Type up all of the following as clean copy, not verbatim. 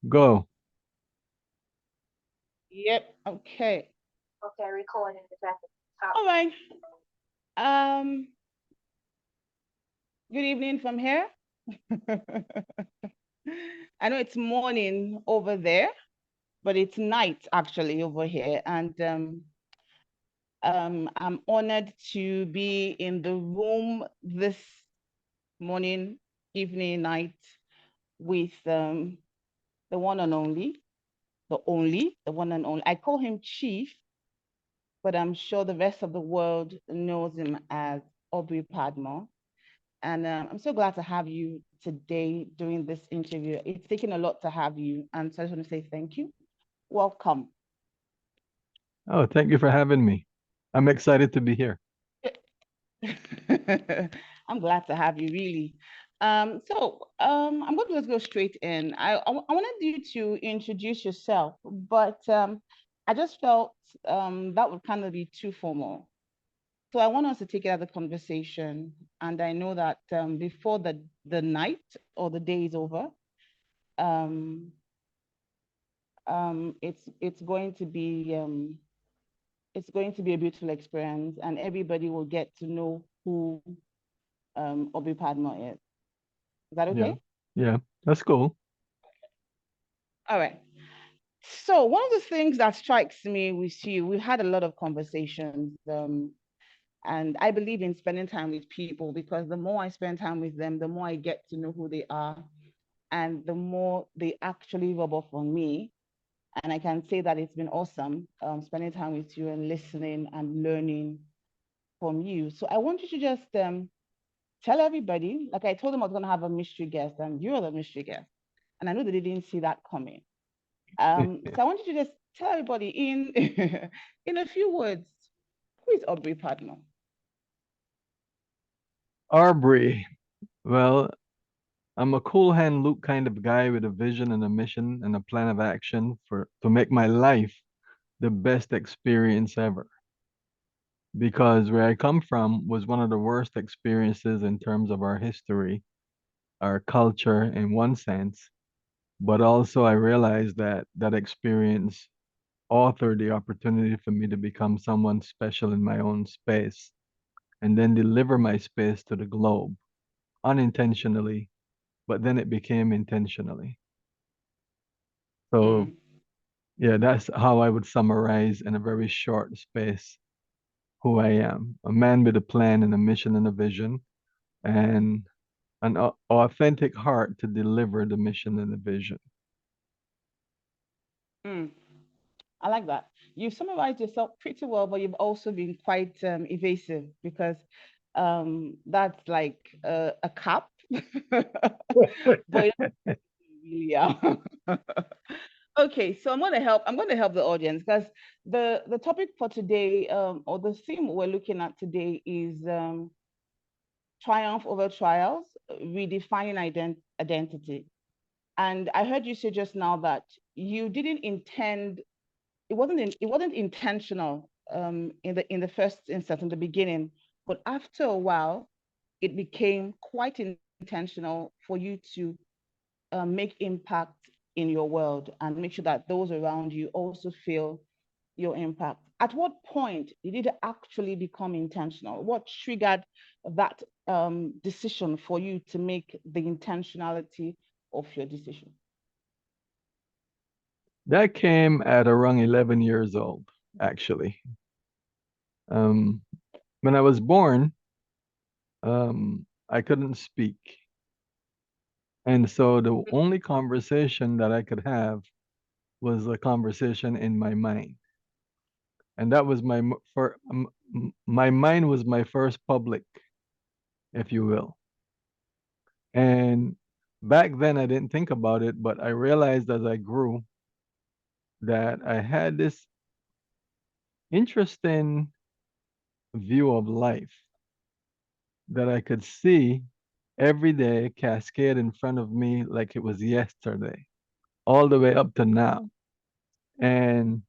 Go. Yep. Okay. Okay, recording is at the top. All right. Um, Good evening from here. I know it's morning over there, but it's night actually over here. And I'm honored to be in the room this morning, evening, night with the one and only, the one and only. I call him Chief, but I'm sure the rest of the world knows him as Aubrey Padmore. And I'm so glad to have you today doing this interview. It's taken a lot to have you. And so I just want to say thank you. Welcome. Oh, thank you for having me. I'm excited to be here. I'm glad to have you, really. I'm going to just go straight in. I wanted you to introduce yourself, but I just felt that would kind of be too formal. So I want us to take it as a conversation. And I know that before the night or the day is over, um, it's going to be a beautiful experience, and everybody will get to know who Aubrey Padmore is. Is that Yeah. okay? Yeah. That's cool. All right. So one of the things that strikes me with you, we've had a lot of conversations, and I believe in spending time with people because the more I spend time with them, the more I get to know who they are, and the more they actually rub off on me. And I can say that it's been awesome spending time with you and listening and learning from you. So I want you to just tell everybody, like I told them I was going to have a mystery guest, and you're the mystery guest. And I know that they didn't see that coming. So I want you to just tell everybody in in a few words, who is Aubrey Padmore? Aubrey. Well, I'm a cool hand Luke kind of guy with a vision and a mission and a plan of action for to make my life the best experience ever. Because where I come from was one of the worst experiences in terms of our history, our culture in one sense, but also I realized that that experience authored the opportunity for me to become someone special in my own space and then deliver my space to the globe unintentionally, but then it became intentionally. So, Mm, yeah, that's how I would summarize in a very short space who I am, a man with a plan and a mission and a vision, and an authentic heart to deliver the mission and the vision. mm. I like that. You've summarized yourself pretty well, but you've also been quite evasive because that's like a cap, but you really are. Okay, so I'm going to help. I'm going to help the audience because the topic for today, or the theme we're looking at today, is triumph over trials, redefining identity. And I heard you say just now that you didn't intend. It wasn't intentional in the first instance in the beginning, but after a while, it became quite intentional for you to make impact in your world and make sure that those around you also feel your impact. At what point did it actually become intentional? What triggered that decision for you to make the intentionality of your decision? That came at around 11 years old, actually. Um, when I was born, I couldn't speak. And so the only conversation that I could have was a conversation in my mind. And that was my mind was my first public, if you will. And back then I didn't think about it, but I realized as I grew that I had this interesting view of life that I could see every day cascade in front of me like it was yesterday, all the way up to now. And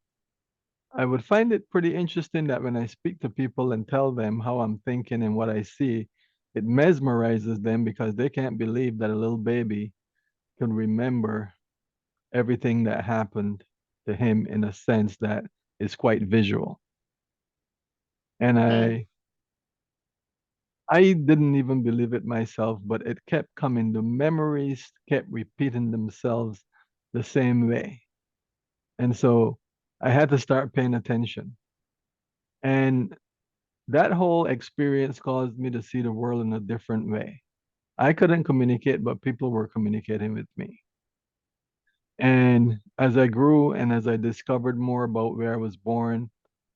I would find it pretty interesting that when I speak to people and tell them how I'm thinking and what I see, it mesmerizes them because they can't believe that a little baby can remember everything that happened to him in a sense that is quite visual. And Mm. I didn't even believe it myself, but it kept coming. The memories kept repeating themselves the same way. And so I had to start paying attention. And that whole experience caused me to see the world in a different way. I couldn't communicate, but people were communicating with me. And as I grew and as I discovered more about where I was born,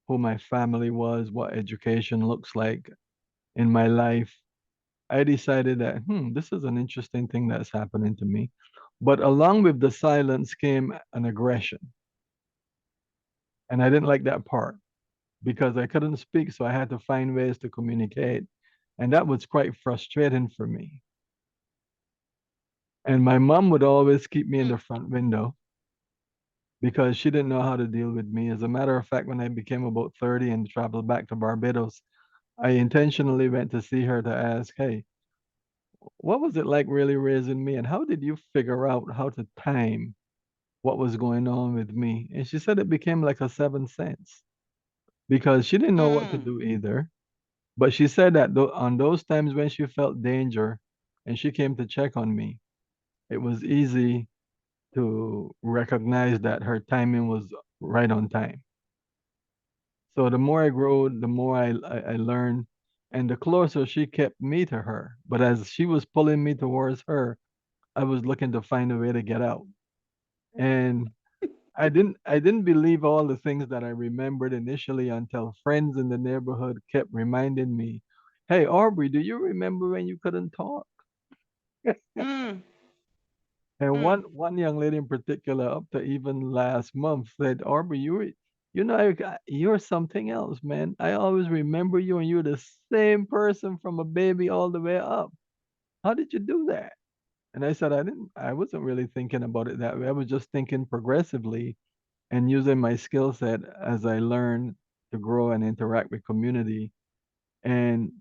who my family was, what education looks like in my life, I decided that, this is an interesting thing that's happening to me. But along with the silence came an aggression. And I didn't like that part because I couldn't speak. So I had to find ways to communicate. And that was quite frustrating for me. And my mom would always keep me in Mm. the front window because she didn't know how to deal with me. As a matter of fact, when I became about 30 and traveled back to Barbados, I intentionally went to see her to ask, hey, what was it like really raising me? And how did you figure out how to time what was going on with me? And she said it became like a seventh sense because she didn't know what to Mm. do either. But she said that on those times when she felt danger and she came to check on me, it was easy to recognize that her timing was right on time. So the more I grew, the more I learned, and the closer she kept me to her. But as she was pulling me towards her, I was looking to find a way to get out. And I didn't believe all the things that I remembered initially until friends in the neighborhood kept reminding me, "Hey, Aubrey, do you remember when you couldn't talk?" Mm. And Mm. one young lady in particular, up to even last month, said, "Aubrey, you're something else, man. I always remember you, and you're the same person from a baby all the way up. How did you do that?" And I said, I wasn't really thinking about it that way. I was just thinking progressively and using my skill set as I learn to grow and interact with community. And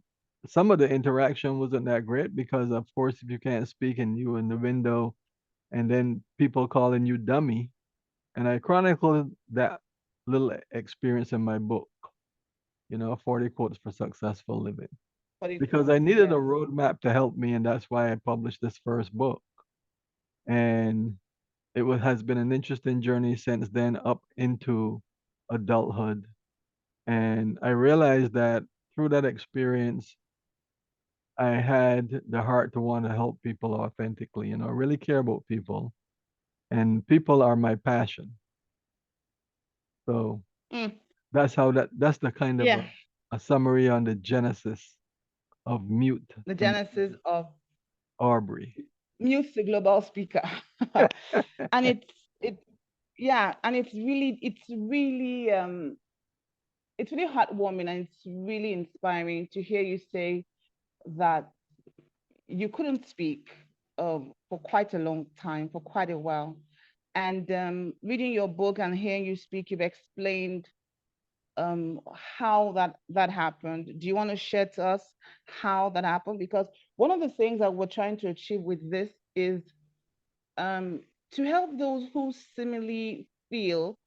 some of the interaction wasn't that great because, of course, if you can't speak and you in the window, and then people calling you dummy, and I chronicled that little experience in my book, 40 quotes for successful living, Body because I quotes, needed a yes. roadmap to help me, and that's why I published this first book. And has been an interesting journey since then up into adulthood. And I realized that through that experience, I had the heart to want to help people authentically. I really care about people, and people are my passion. So Mm. that's the kind of Yeah. a summary on the genesis of Mute The to genesis of Aubrey. Mute Global Speaker. And it yeah, and it's really heartwarming, and it's really inspiring to hear you say that you couldn't speak for quite a long time, for quite a while. And reading your book and hearing you speak, you've explained how that happened. Do you want to share to us how that happened? Because one of the things that we're trying to achieve with this is um, to help those who similarly feel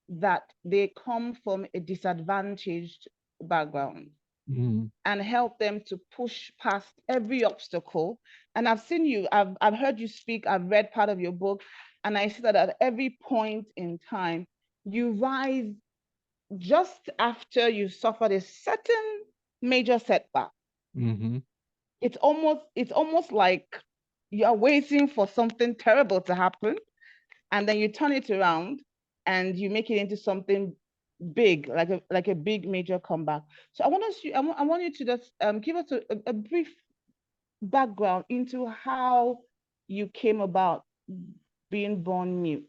that they come from a disadvantaged background Mhm. and help them to push past every obstacle. And I've seen you, I've heard you speak, I've read part of your book, and I see that at every point in time, you rise just after you suffered a certain major setback. Mhm. It's almost like you're waiting for something terrible to happen, and then you turn it around and you make it into something big, like a big major comeback. So I want you to just give us a brief background into how you came about being born mute.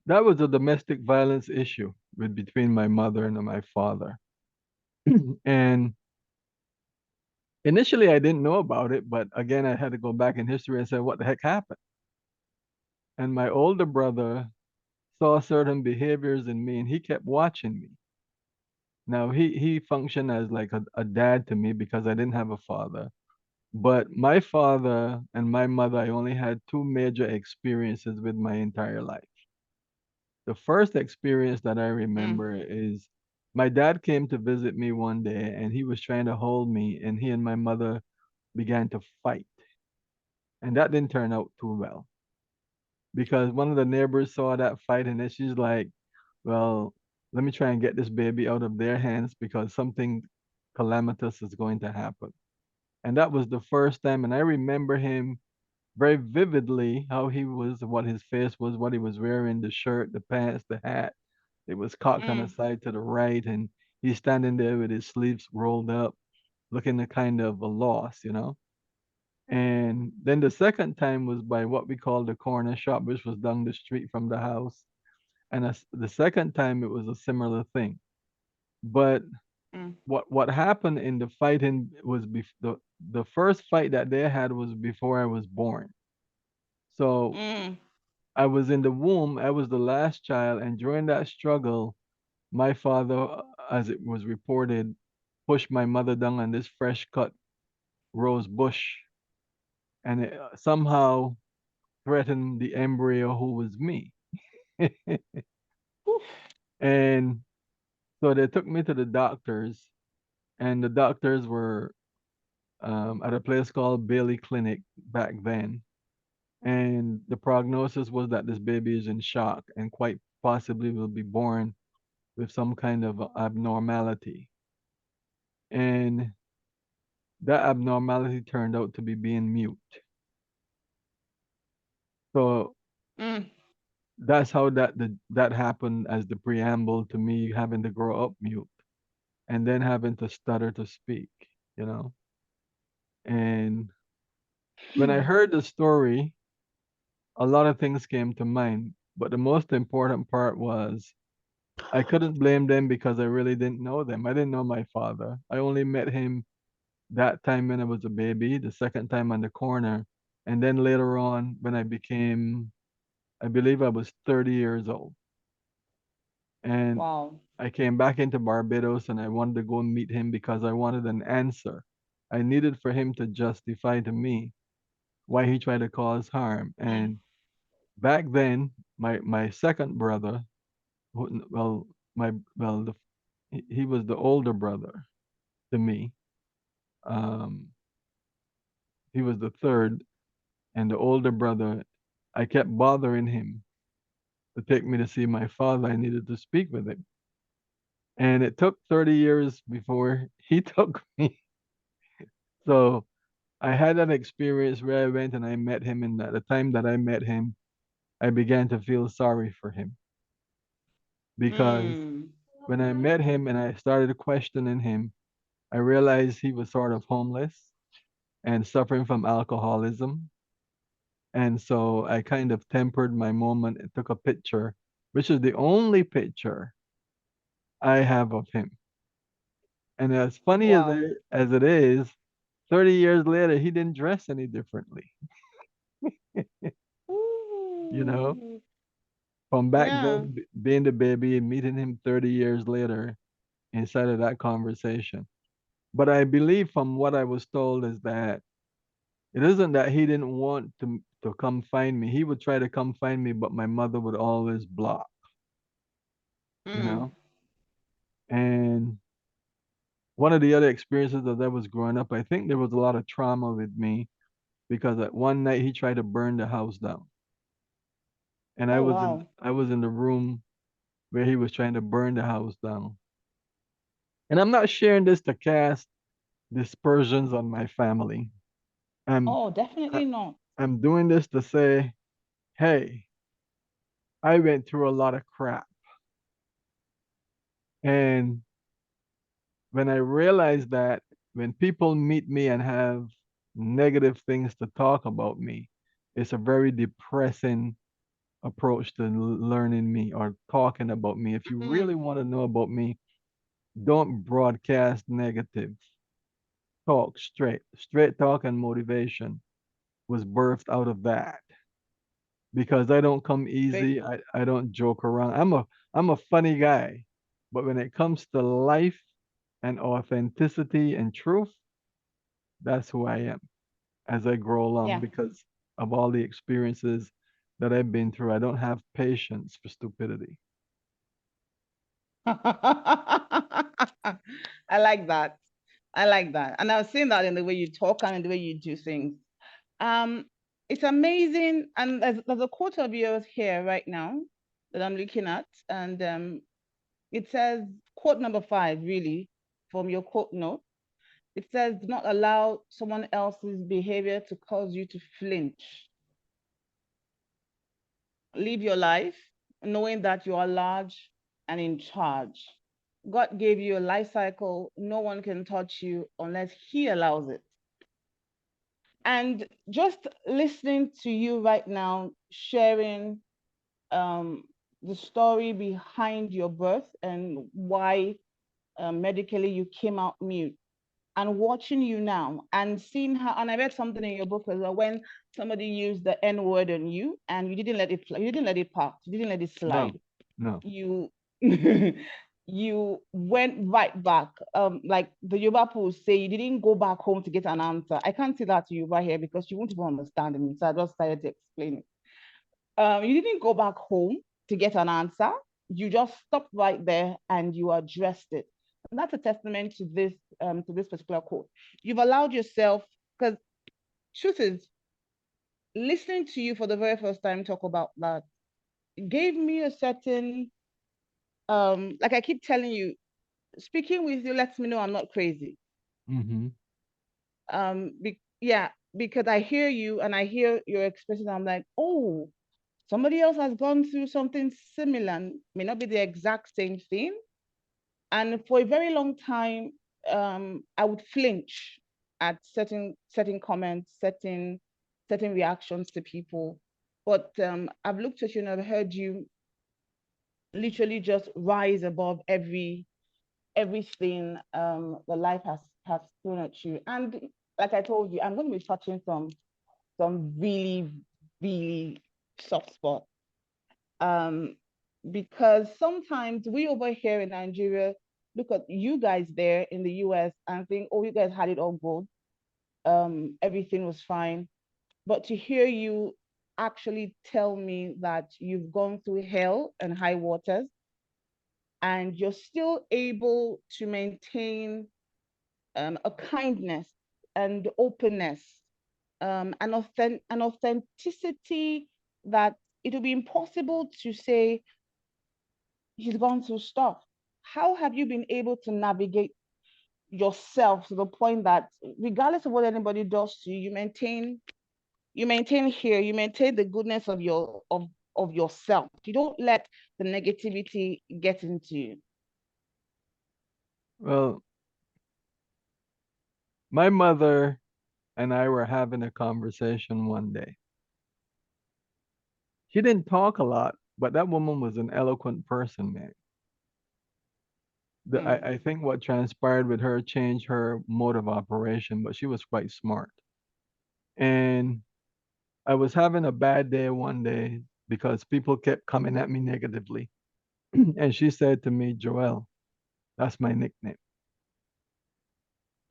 That was a domestic violence issue between my mother and my father. And initially, I didn't know about it, but again, I had to go back in history and say, what the heck happened? And my older brother saw certain behaviors in me and he kept watching me. Now, he functioned as like a dad to me because I didn't have a father. But my father and my mother, I only had two major experiences with my entire life. The first experience that I Mm, remember is my dad came to visit me one day and he was trying to hold me, and he and my mother began to fight. And that didn't turn out too well because one of the neighbors saw that fight, and then she's like, well, let me try and get this baby out of their hands because something calamitous is going to happen. And that was the first time. And I remember him very vividly, how he was, what his face was, what he was wearing, the shirt, the pants, the hat. It was cocked on the mm, side to the right, and he's standing there with his sleeves rolled up, looking a kind of a loss, you know. And then the second time was by what we call the corner shop, which was down the street from the house. And the second time it was a similar thing. But mm, what happened in the fighting was the first fight that they had was before I was born. So mm. I was in the womb. I was the last child, and during that struggle, my father, as it was reported, pushed my mother down on this fresh cut rose bush, and it somehow threatened the embryo who was me. Oof. And so they took me to the doctors, and the doctors were at a place called Bailey Clinic back then. And the prognosis was that this baby is in shock and quite possibly will be born with some kind of abnormality. And that abnormality turned out to be being mute. So Mm. that's how that happened as the preamble to me having to grow up mute and then having to stutter to speak, you know. And when I heard the story, a lot of things came to mind, but the most important part was I couldn't blame them because I really didn't know them. I didn't know my father. I only met him that time when I was a baby, the second time on the corner, and then later on when I became, I believe I was 30 years old. And Wow. I came back into Barbados and I wanted to go and meet him because I wanted an answer. I needed for him to justify to me why he tried to cause harm. Mm, And back then, my second brother, who, well, my well, he was the older brother to me. Um, he was the third, and the older brother, I kept bothering him to take me to see my father. I needed to speak with him. And it took 30 years before he took me. So I had an experience where I went and I met him. And at the time that I met him, I began to feel sorry for him because mm. when I met him and I started questioning him, I realized he was sort of homeless and suffering from alcoholism. And so I kind of tempered my moment and took a picture, which is the only picture I have of him. And as funny as Wow. as it is, 30 years later, he didn't dress any differently. You know, Ooh. from back Yeah. then, being the baby and meeting him 30 years later inside of that conversation. But I believe from what I was told is that it isn't that he didn't want to come find me. He would try to come find me, but my mother would always block, you Mm. know? And one of the other experiences as I was growing up, I think there was a lot of trauma with me because at one night he tried to burn the house down. And Oh, wow. I was in the room where he was trying to burn the house down. And I'm not sharing this to cast dispersions on my family. I'm Oh, I- definitely not. I'm doing this to say, hey, I went through a lot of crap. And when I realized that when people meet me and have negative things to talk about me, it's a very depressing approach to learning me or talking about me. If you Mm. really want to know about me, don't broadcast negative. Talk straight. Straight talk and motivation was birthed out of that because I don't come Great. easy. I don't joke around. I'm a funny guy. But when it comes to life and authenticity and truth, that's who I am. as I grow along Yeah. because of all the experiences that I've been through. I don't have patience for stupidity. I like that. I like that. And I've seen that in the way you talk and in the way you do things. Um, it's amazing. And there's a quote of yours here right now that I'm looking at. And it says, quote number 5, really, from your quote note. It says, do not allow someone else's behavior to cause you to flinch. Live your life knowing that you are large and in charge. God gave you a life cycle. No one can touch you unless He allows it. And just listening to you right now, sharing um, the story behind your birth and why medically you came out mute, and watching you now and seeing how, and I read something in your book as well, when somebody used the N word on you and you didn't let it fly, you didn't let it pass, you didn't let it No, slide. no. You you went right back. Like the Yoruba people say, you didn't go back home to get an answer. I can't say that to you right here because you won't even understand me. So I just started to explain it. You didn't go back home to get an answer. You just stopped right there and you addressed it. And that's a testament to this particular quote. You've allowed yourself, because truth is, listening to you for the very first time talk about that gave me a certain like I keep telling you, speaking with you lets me know I'm not crazy. Mm-hmm. Yeah, because I hear you and I hear your expression. I'm like, oh, somebody else has gone through something similar, may not be the exact same thing. And for a very long time, I would flinch at certain comments, certain reactions to people. But I've looked at you and I've heard you literally just rise above everything the life has thrown at you. And like I told you, I'm going to be touching some really, really soft spots. Um, because sometimes we over here in Nigeria look at you guys there in the US and think, oh, you guys had it all good. Everything was fine. But to hear you actually tell me that you've gone through hell and high waters and you're still able to maintain a kindness and openness, an authenticity that it will be impossible to say he's gone through stuff. How have you been able to navigate yourself to the point that regardless of what anybody does to you, you maintain here, you maintain the goodness of yourself. You don't let the negativity get into you. Well, my mother and I were having a conversation one day. She didn't talk a lot, but that woman was an eloquent person, man. Mm. I think what transpired with her changed her mode of operation, but she was quite smart. And I was having a bad day one day because people kept coming at me negatively. And she said to me, Joel, that's my nickname.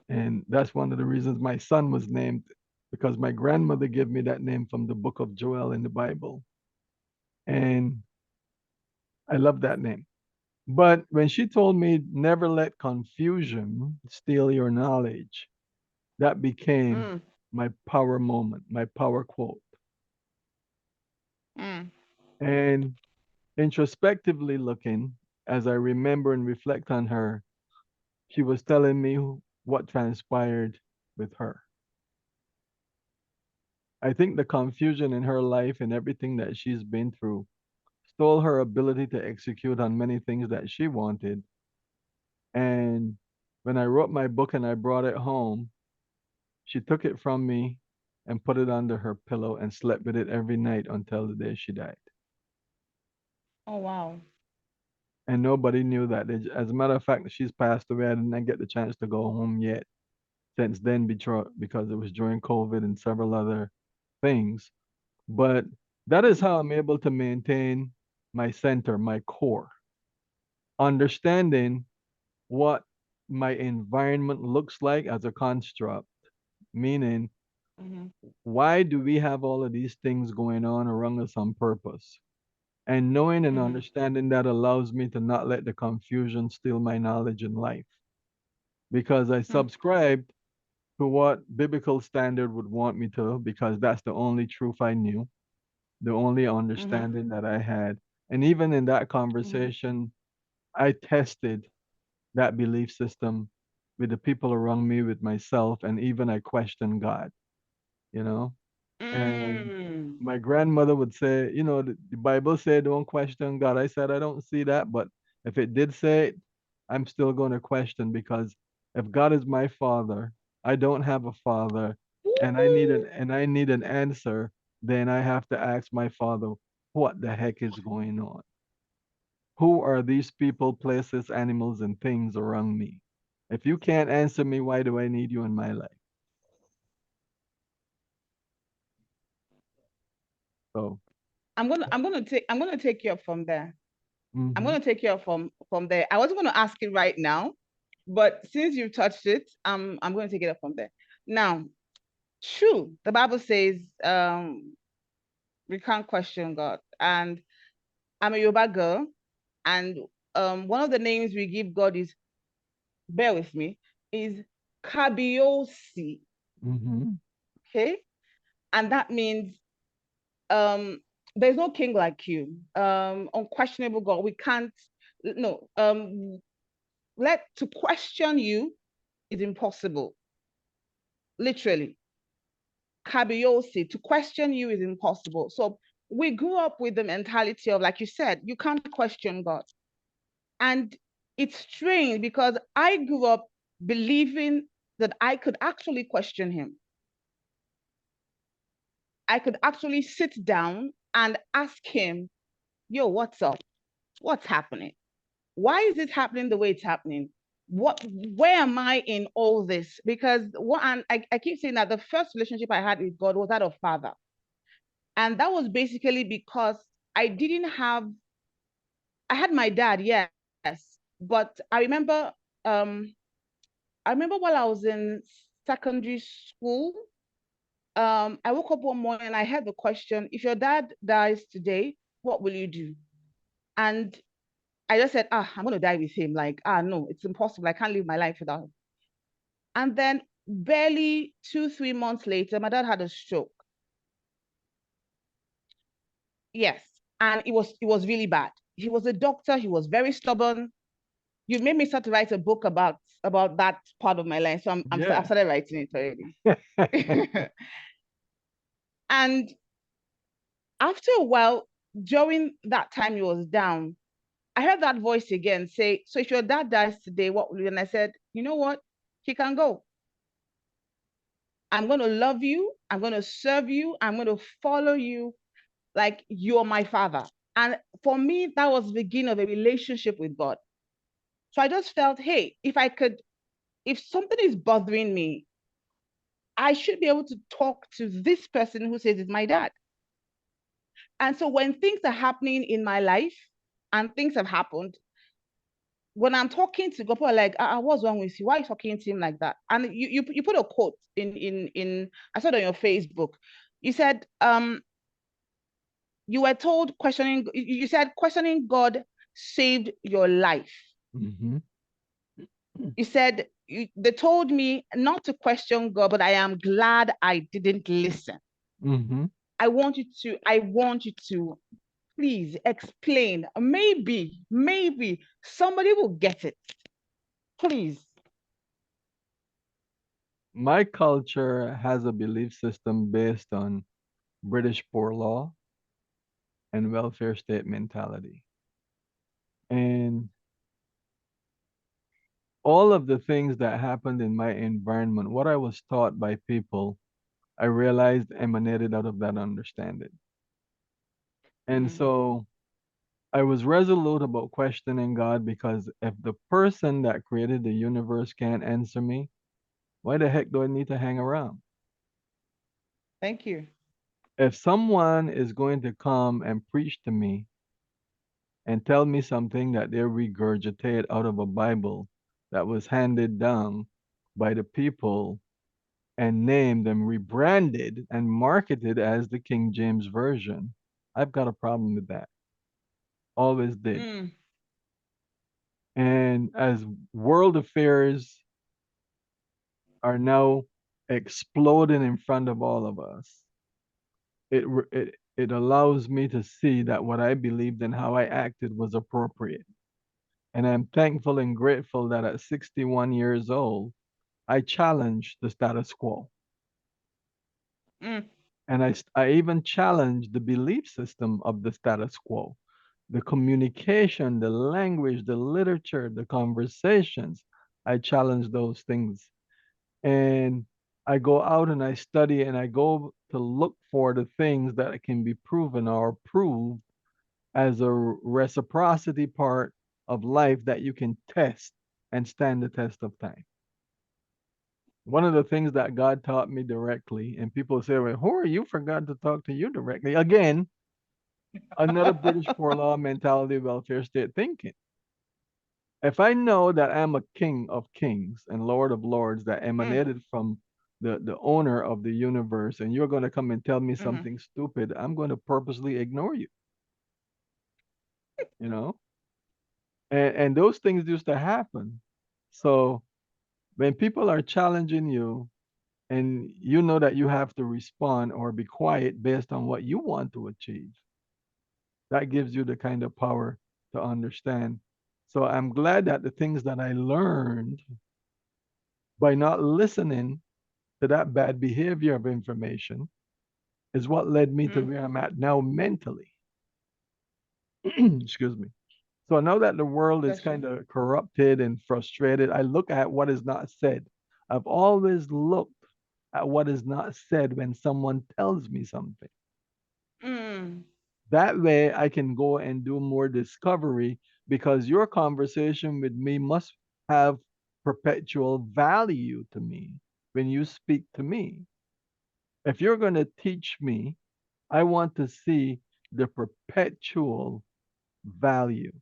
And that's one of the reasons my son was named because my grandmother gave me that name from the book of Joel in the Bible. And I love that name. But when she told me never let confusion steal your knowledge, that became Mm. my power moment, my power quote. Mm. And introspectively looking, as I remember and reflect on her, she was telling me what transpired with her. I think the confusion in her life and everything that she's been through stole her ability to execute on many things that she wanted. And when I wrote my book and I brought it home, she took it from me and put it under her pillow and slept with it every night until the day she died. Oh wow. And nobody knew that. As a matter of fact, she's passed away. I didn't get the chance to go home yet since then because it was during COVID and several other things. But that is how I'm able to maintain my center, my core, understanding what my environment looks like as a construct, meaning Mhm. Why do we have all of these things going on around us on purpose? And knowing and Mhm. understanding that allows me to not let the confusion steal my knowledge in life because I Mm. subscribed to what biblical standard would want me to because that's the only truth I knew, the only Mhm. understanding that I had. And even in that Mhm. conversation, I tested that belief system with the people around me, with myself, and even I questioned God, you know? And Mm. my grandmother would say, the Bible said don't question God. I said I don't see that, but if it did say it, I'm still going to question because if God is my father, I don't have a father, and Woo! I need an answer, then I have to ask my father, what the heck is going on? Who are these people, places, animals, and things around me? If you can't answer me, why do I need you in my life? So, I'm gonna take you up from there. I'm mm-hmm, gonna take you up from there. I wasn't gonna ask it right now, but since you've touched it, I'm gonna take it up from there. Now, true, the Bible says we can't question God. And I'm a Yoruba girl, and one of the names we give God is, bear with me, is Kabiosi. mm-hmm, Okay, and that means um there's no king like you. Unquestionable God. We can't no let to question you is impossible. Literally. Kabiosi, to question you is impossible. So we grew up with the mentality of, like you said, you can't question God. And it's strange because I grew up believing that I could actually question him. I could actually sit down and ask him, yo, what's up? What's happening? Why is it happening the way it's happening? Where am I in all this? Because and I keep saying that the first relationship I had with God was that of father. And that was basically because I didn't have, I had my dad, yes, but um, I remember while I was in secondary school, I woke up one morning and I had the question, if your dad dies today, what will you do? And I just said, I'm going to die with him. Like, no, it's impossible. I can't live my life without him. And then barely 2, 3 months later, my dad had a stroke. Yes. And it was really bad. He was a doctor. He was very stubborn. You made me start to write a book about that part of my life. So I've yeah. started writing it already. And after a while, during that time he was down, I heard that voice again say, so if your dad dies today, what will you? And I said, you know what? He can go. I'm going to love you. I'm going to serve you. I'm going to follow you like you're my father. And for me, that was the beginning of a relationship with God. So I just felt, hey, if something is bothering me, I should be able to talk to this person who says it's my dad. And so when things are happening in my life and things have happened, when I'm talking to God, people are like, what's wrong with you? Why are you talking to him like that? And you put a quote in I saw it on your Facebook. You said, you were told you said questioning God saved your life. mm-hmm, You said they told me not to question God, but I am glad I didn't listen. mm-hmm. I want you to please explain. Maybe somebody will get it. Please. My culture has a belief system based on British poor law and welfare state mentality. And all of the things that happened in my environment, what I was taught by people, I realized emanated out of that understanding. And Mm, so I was resolute about questioning God because if the person that created the universe can't answer me, why the heck do I need to hang around? thank you. If someone is going to come and preach to me and tell me something that they regurgitate out of a Bible that was handed down by the people and named and rebranded and marketed as the King James Version. I've got a problem with that. Always did. Mm. And as world affairs are now exploding in front of all of us, it allows me to see that what I believed and how I acted was appropriate. And I'm thankful and grateful that at 61 years old, I challenged the status quo. Mm. And I even challenged the belief system of the status quo, the communication, the language, the literature, the conversations. I challenge those things. And I go out and I study and I go to look for the things that can be proven or proved as a reciprocity part of life that you can test and stand the test of time. One of the things that God taught me directly, and people say, well, who are you for God to talk to you directly? Again, another British poor law mentality, welfare state thinking. If I know that I'm a king of kings and lord of lords that Mm. emanated from the owner of the universe, and you're going to come and tell me Mm-hmm. something stupid, I'm going to purposely ignore you, you know? And those things used to happen. So when people are challenging you and you know that you have to respond or be quiet based on what you want to achieve, that gives you the kind of power to understand. So I'm glad that the things that I learned by not listening to that bad behavior of information is what led me to Mm. where I'm at now mentally. Excuse me. So now that the world is Bless you. kind of corrupted and frustrated, I look at what is not said. I've always looked at what is not said when someone tells me something. Mm. That way I can go and do more discovery because your conversation with me must have perpetual value to me when you speak to me. If you're going to teach me, I want to see the perpetual value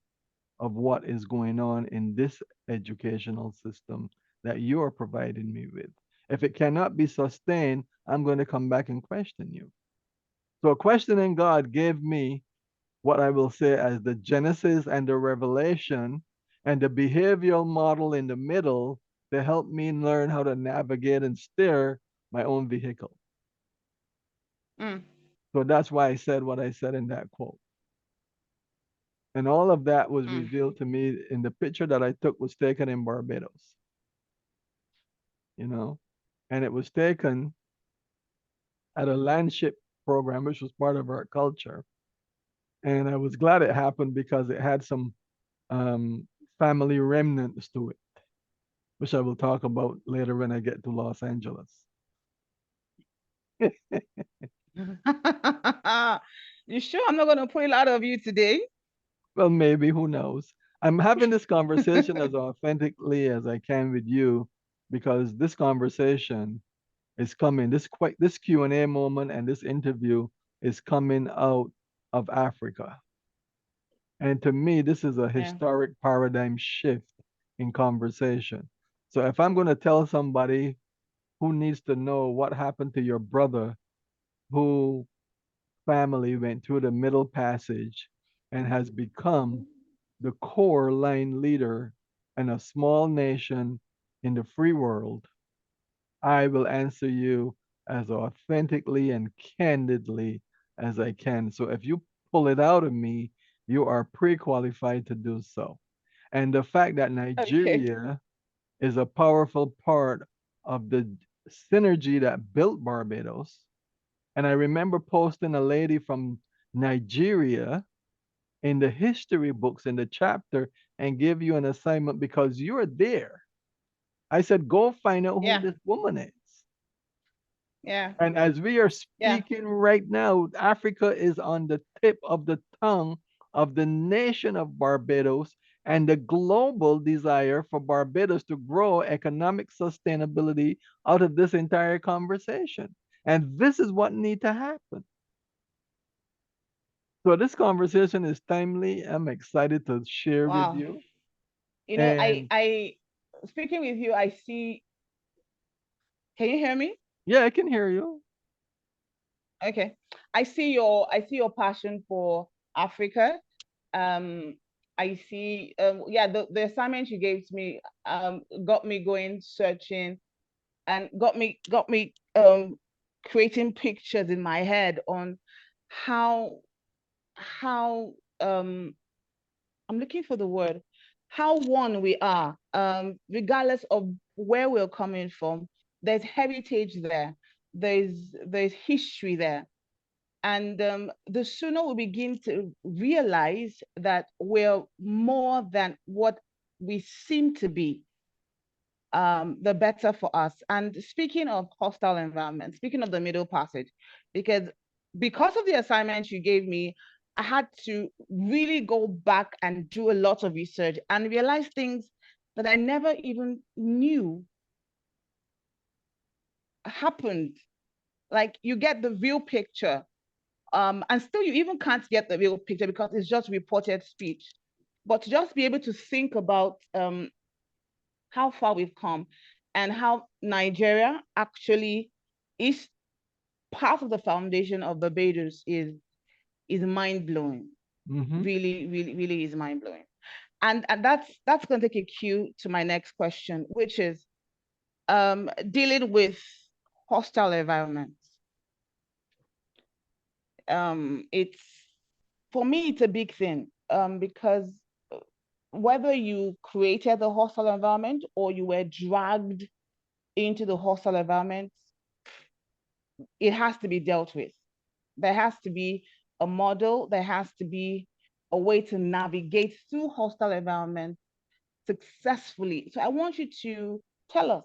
of what is going on in this educational system that you are providing me with. If it cannot be sustained, I'm going to come back and question you. So, questioning God gave me what I will say as the Genesis and the Revelation and the behavioral model in the middle to help me learn how to navigate and steer my own vehicle. Mm. So that's why I said what I said in that quote. And all of that was Mm. revealed to me in the picture that I took was taken in Barbados, you know, and it was taken at a landship program, which was part of our culture. And I was glad it happened because it had some um, family remnants to it, which I will talk about later when I get to Los Angeles. You sure I'm not going to pull it out of you today? Well, maybe, who knows? I'm having this conversation as authentically as I can with you because this conversation is coming. This Q&A moment and this interview is coming out of Africa. And to me, this is a Yeah. historic paradigm shift in conversation. So if I'm going to tell somebody who needs to know what happened to your brother who family went through the Middle Passage and has become the core line leader in a small nation in the free world, I will answer you as authentically and candidly as I can. So if you pull it out of me, you are pre qualified to do so. And the fact that Okay. Nigeria is a powerful part of the synergy that built Barbados. And I remember posting a lady from Nigeria in the history books in the chapter and give you an assignment because you're there. I said, go find out who Yeah. this woman is. Yeah. And as we are Yeah. speaking right now, Africa is on the tip of the tongue of the nation of Barbados and the global desire for Barbados to grow economic sustainability out of this entire conversation. And this is what needs to happen. So this conversation is timely. I'm excited to share with Wow. you. You know, And speaking with you, I see, can you hear me? Yeah, I can hear you. Okay. I see your passion for Africa. Um, I see yeah, the assignment you gave to me got me going searching and got me creating pictures in my head on how I'm looking for the word, how one we are, regardless of where we're coming from. There's heritage there. There's history there. And the sooner we begin to realize that we're more than what we seem to be, the better for us. And speaking of hostile environment, speaking of the middle passage, because of the assignments you gave me, I had to really go back and do a lot of research and realize things that I never even knew happened. Like you get the real picture, and still you even can't get the real picture because it's just reported speech. But to just be able to think about how far we've come and how Nigeria actually is part of the foundation of Barbados is mind blowing. Mm-hmm. Really, really, really is mind blowing. And that's going to take a cue to my next question, which is dealing with hostile environments. It's for me, it's a big thing because whether you created the hostile environment or you were dragged into the hostile environment, it has to be dealt with. There has to be a model, there has to be a way to navigate through hostile environments successfully. So I want you to tell us,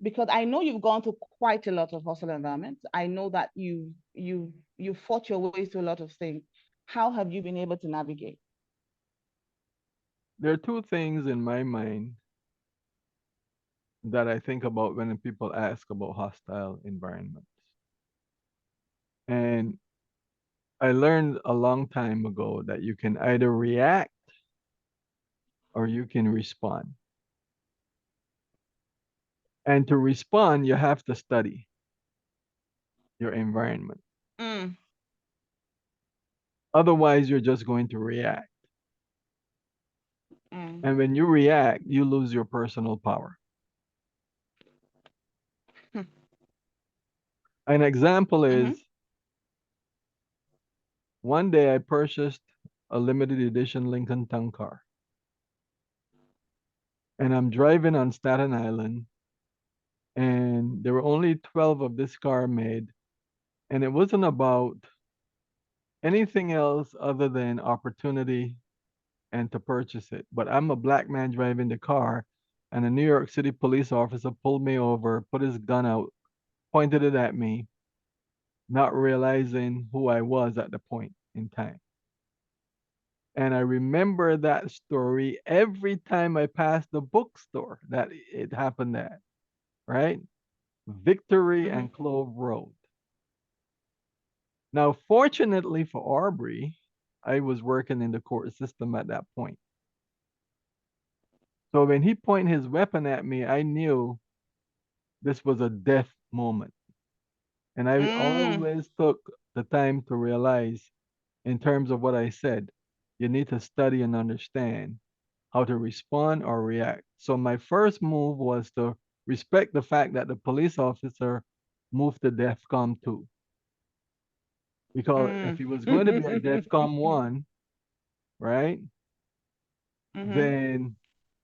because I know you've gone through quite a lot of hostile environments. I know that you fought your way through a lot of things. How have you been able to navigate? There are two things in my mind that I think about when people ask about hostile environments. And I learned a long time ago that you can either react or you can respond. And to respond, you have to study your environment. Mm, Otherwise, you're just going to react. mm, And when you react, you lose your personal power. mm, An example mm-hmm, is one day I purchased a limited edition Lincoln Town Car. And I'm driving on Staten Island, and there were only 12 of this car made. And it wasn't about anything else other than opportunity and to purchase it. But I'm a black man driving the car, and a New York City police officer pulled me over, put his gun out, pointed it at me, not realizing who I was at the point in time. And I remember that story every time I passed the bookstore that it happened at, right? Victory mm-hmm, and Clove Road. Now, fortunately for Aubrey, I was working in the court system at that point. So when he pointed his weapon at me, I knew this was a death moment. And I mm, always took the time to realize, in terms of what I said, you need to study and understand how to respond or react. So my first move was to respect the fact that the police officer moved to DEFCON 2. Because if mm. he was going to be at DEFCON 1, right, Mm-hmm, then,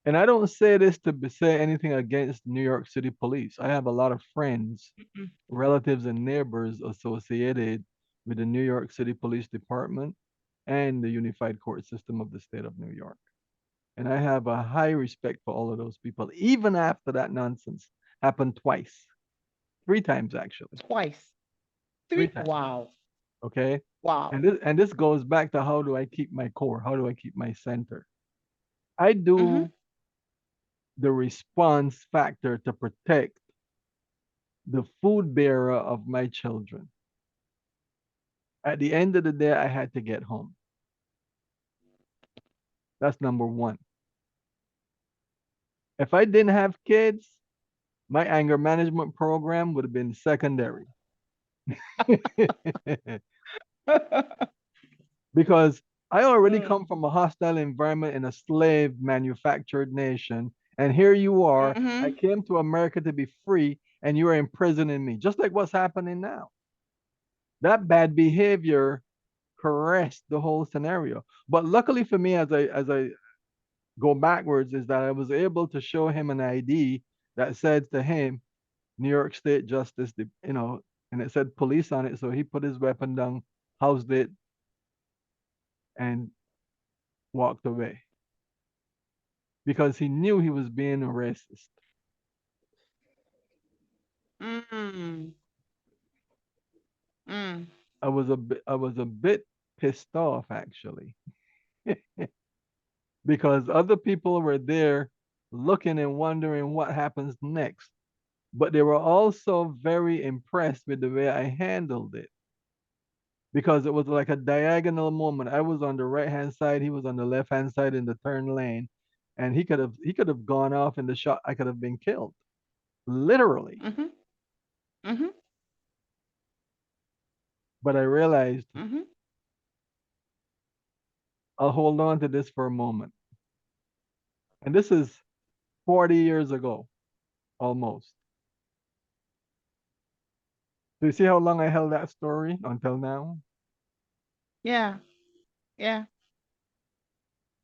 and I don't say this to say anything against New York City police. I have a lot of friends, mm-hmm, relatives, and neighbors associated with the New York City Police Department and the Unified Court System of the state of New York. And I have a high respect for all of those people, even after that nonsense happened twice, three times actually, Twice. three Three. times. Wow. Okay. Wow. And this goes back to how do I keep my core? How do I keep my center? I Mm-hmm, do the response factor to protect the food bearer of my children. At the end of the day, I had to get home. That's number one. If I didn't have kids, my anger management program would have been secondary. Because I already Mm. come from a hostile environment in a slave manufactured nation. And here you are. I Mm-hmm. came to America to be free, and you are imprisoning me, just like what's happening now. That bad behavior caressed the whole scenario. But luckily for me, as I go backwards, is that I was able to show him an ID that said to him, New York State Justice, and it said police on it. So he put his weapon down, housed it, and walked away because he knew he was being a racist. Mm. Mm. I was a bit pissed off actually because other people were there looking and wondering what happens next, but they were also very impressed with the way I handled it because it was like a diagonal moment. I was on the right hand side, he was on the left hand side in the turn lane, and he could have gone off in the shot. I could have been killed, literally. Mm-hmm. Mm-hmm. But I realized Mm-hmm. I'll hold on to this for a moment. And this is 40 years ago, almost. Do you see how long I held that story until now? Yeah. Yeah.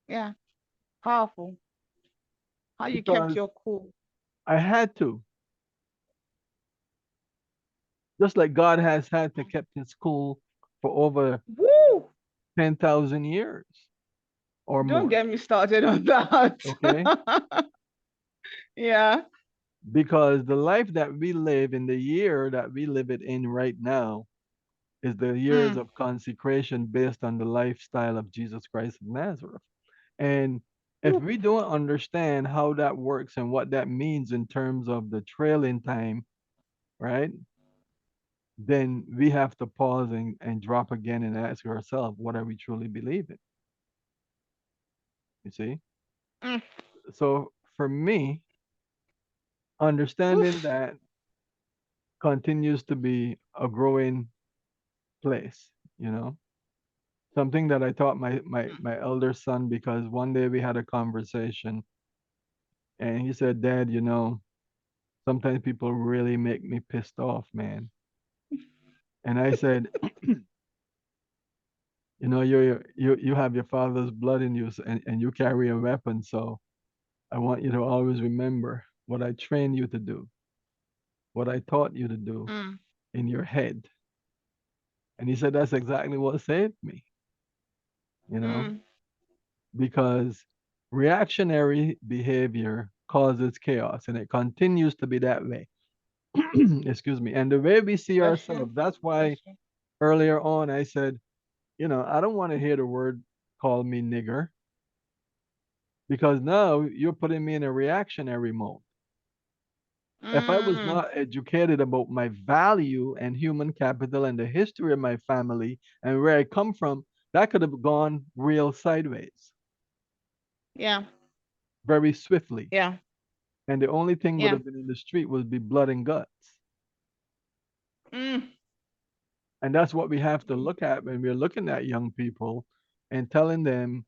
Yeah. Powerful. How you kept Because your cool. I had to, just like God has had to keep his cool for over Woo! 10,000 years or Don't more. get me started on that. Okay? Yeah. Because the life that we live in the year that we live it in right now is the years Mm. of consecration based on the lifestyle of Jesus Christ of Nazareth. And if Woo. we don't understand how that works and what that means in terms of the trailing time, right? Then we have to pause and drop again and ask ourselves, what are we truly believing? You see? Mm. So for me, understanding Oof. that continues to be a growing place, you know? Something that I taught my elder son because one day we had a conversation and he said, Dad, sometimes people really make me pissed off, man. And I said, you have your father's blood in you, and you carry a weapon. So I want you to always remember what I trained you to do, what I taught you to do Mm. in your head. And he said that's exactly what saved me, you know, Mm. because reactionary behavior causes chaos, and it continues to be that way. Excuse me. And the way we see That's true. ourselves, that's That's why true. earlier on I said, I don't want to hear the word call me nigger because now you're putting me in a reactionary mode. If I was Mm. not educated about my value and human capital and the history of my family and where I come from, that could have gone real sideways Yeah. very swiftly. Yeah. And the only thing would Yeah. have been in the street would be blood and guts. Mm. And that's what we have to Mm. look at when we're looking at young people and telling them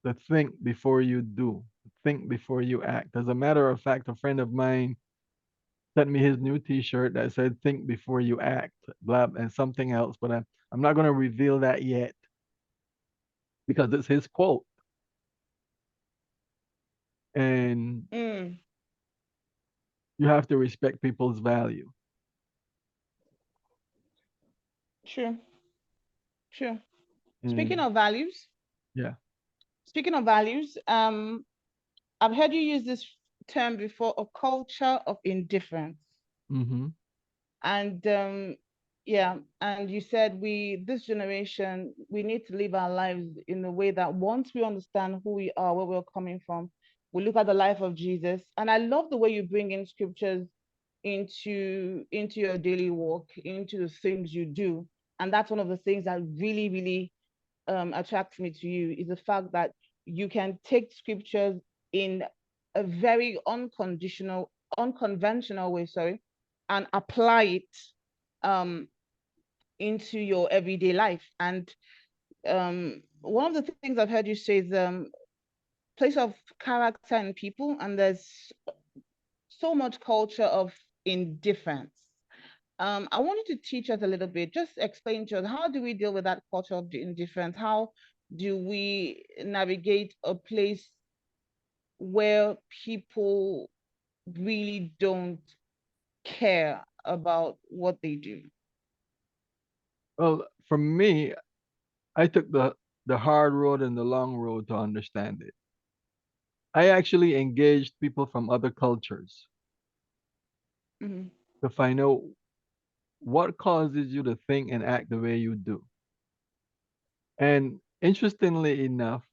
to think before you do, think before you act. As a matter of fact, a friend of mine sent me his new T-shirt that said "Think before you act," blah, and something else. But I'm not going to reveal that yet because it's his quote, and Mm. you have to respect people's value. True. True. Speaking And of values, yeah, speaking of values, I've heard you use this term before, a culture of indifference. mm-hmm, And yeah, and you said this generation, we need to live our lives in a way that once we understand who we are, where we're coming from, we look at the life of Jesus. And I love the way you bring in scriptures into your daily walk, into the things you do. And that's one of the things that really, really attracts me to you is the fact that you can take scriptures in a very unconditional unconventional way, sorry, and apply it um into your everyday life. And one of the things I've heard you say is place of character in people, and there's so much culture of indifference. I wanted to teach us a little bit, just explain to us, how do we deal with that culture of indifference? How do we navigate a place where people really don't care about what they do? Well, for me, I took the hard road and the long road to understand it. I actually engaged people from other cultures Mm-hmm. to find out what causes you to think and act the way you do. And interestingly enough,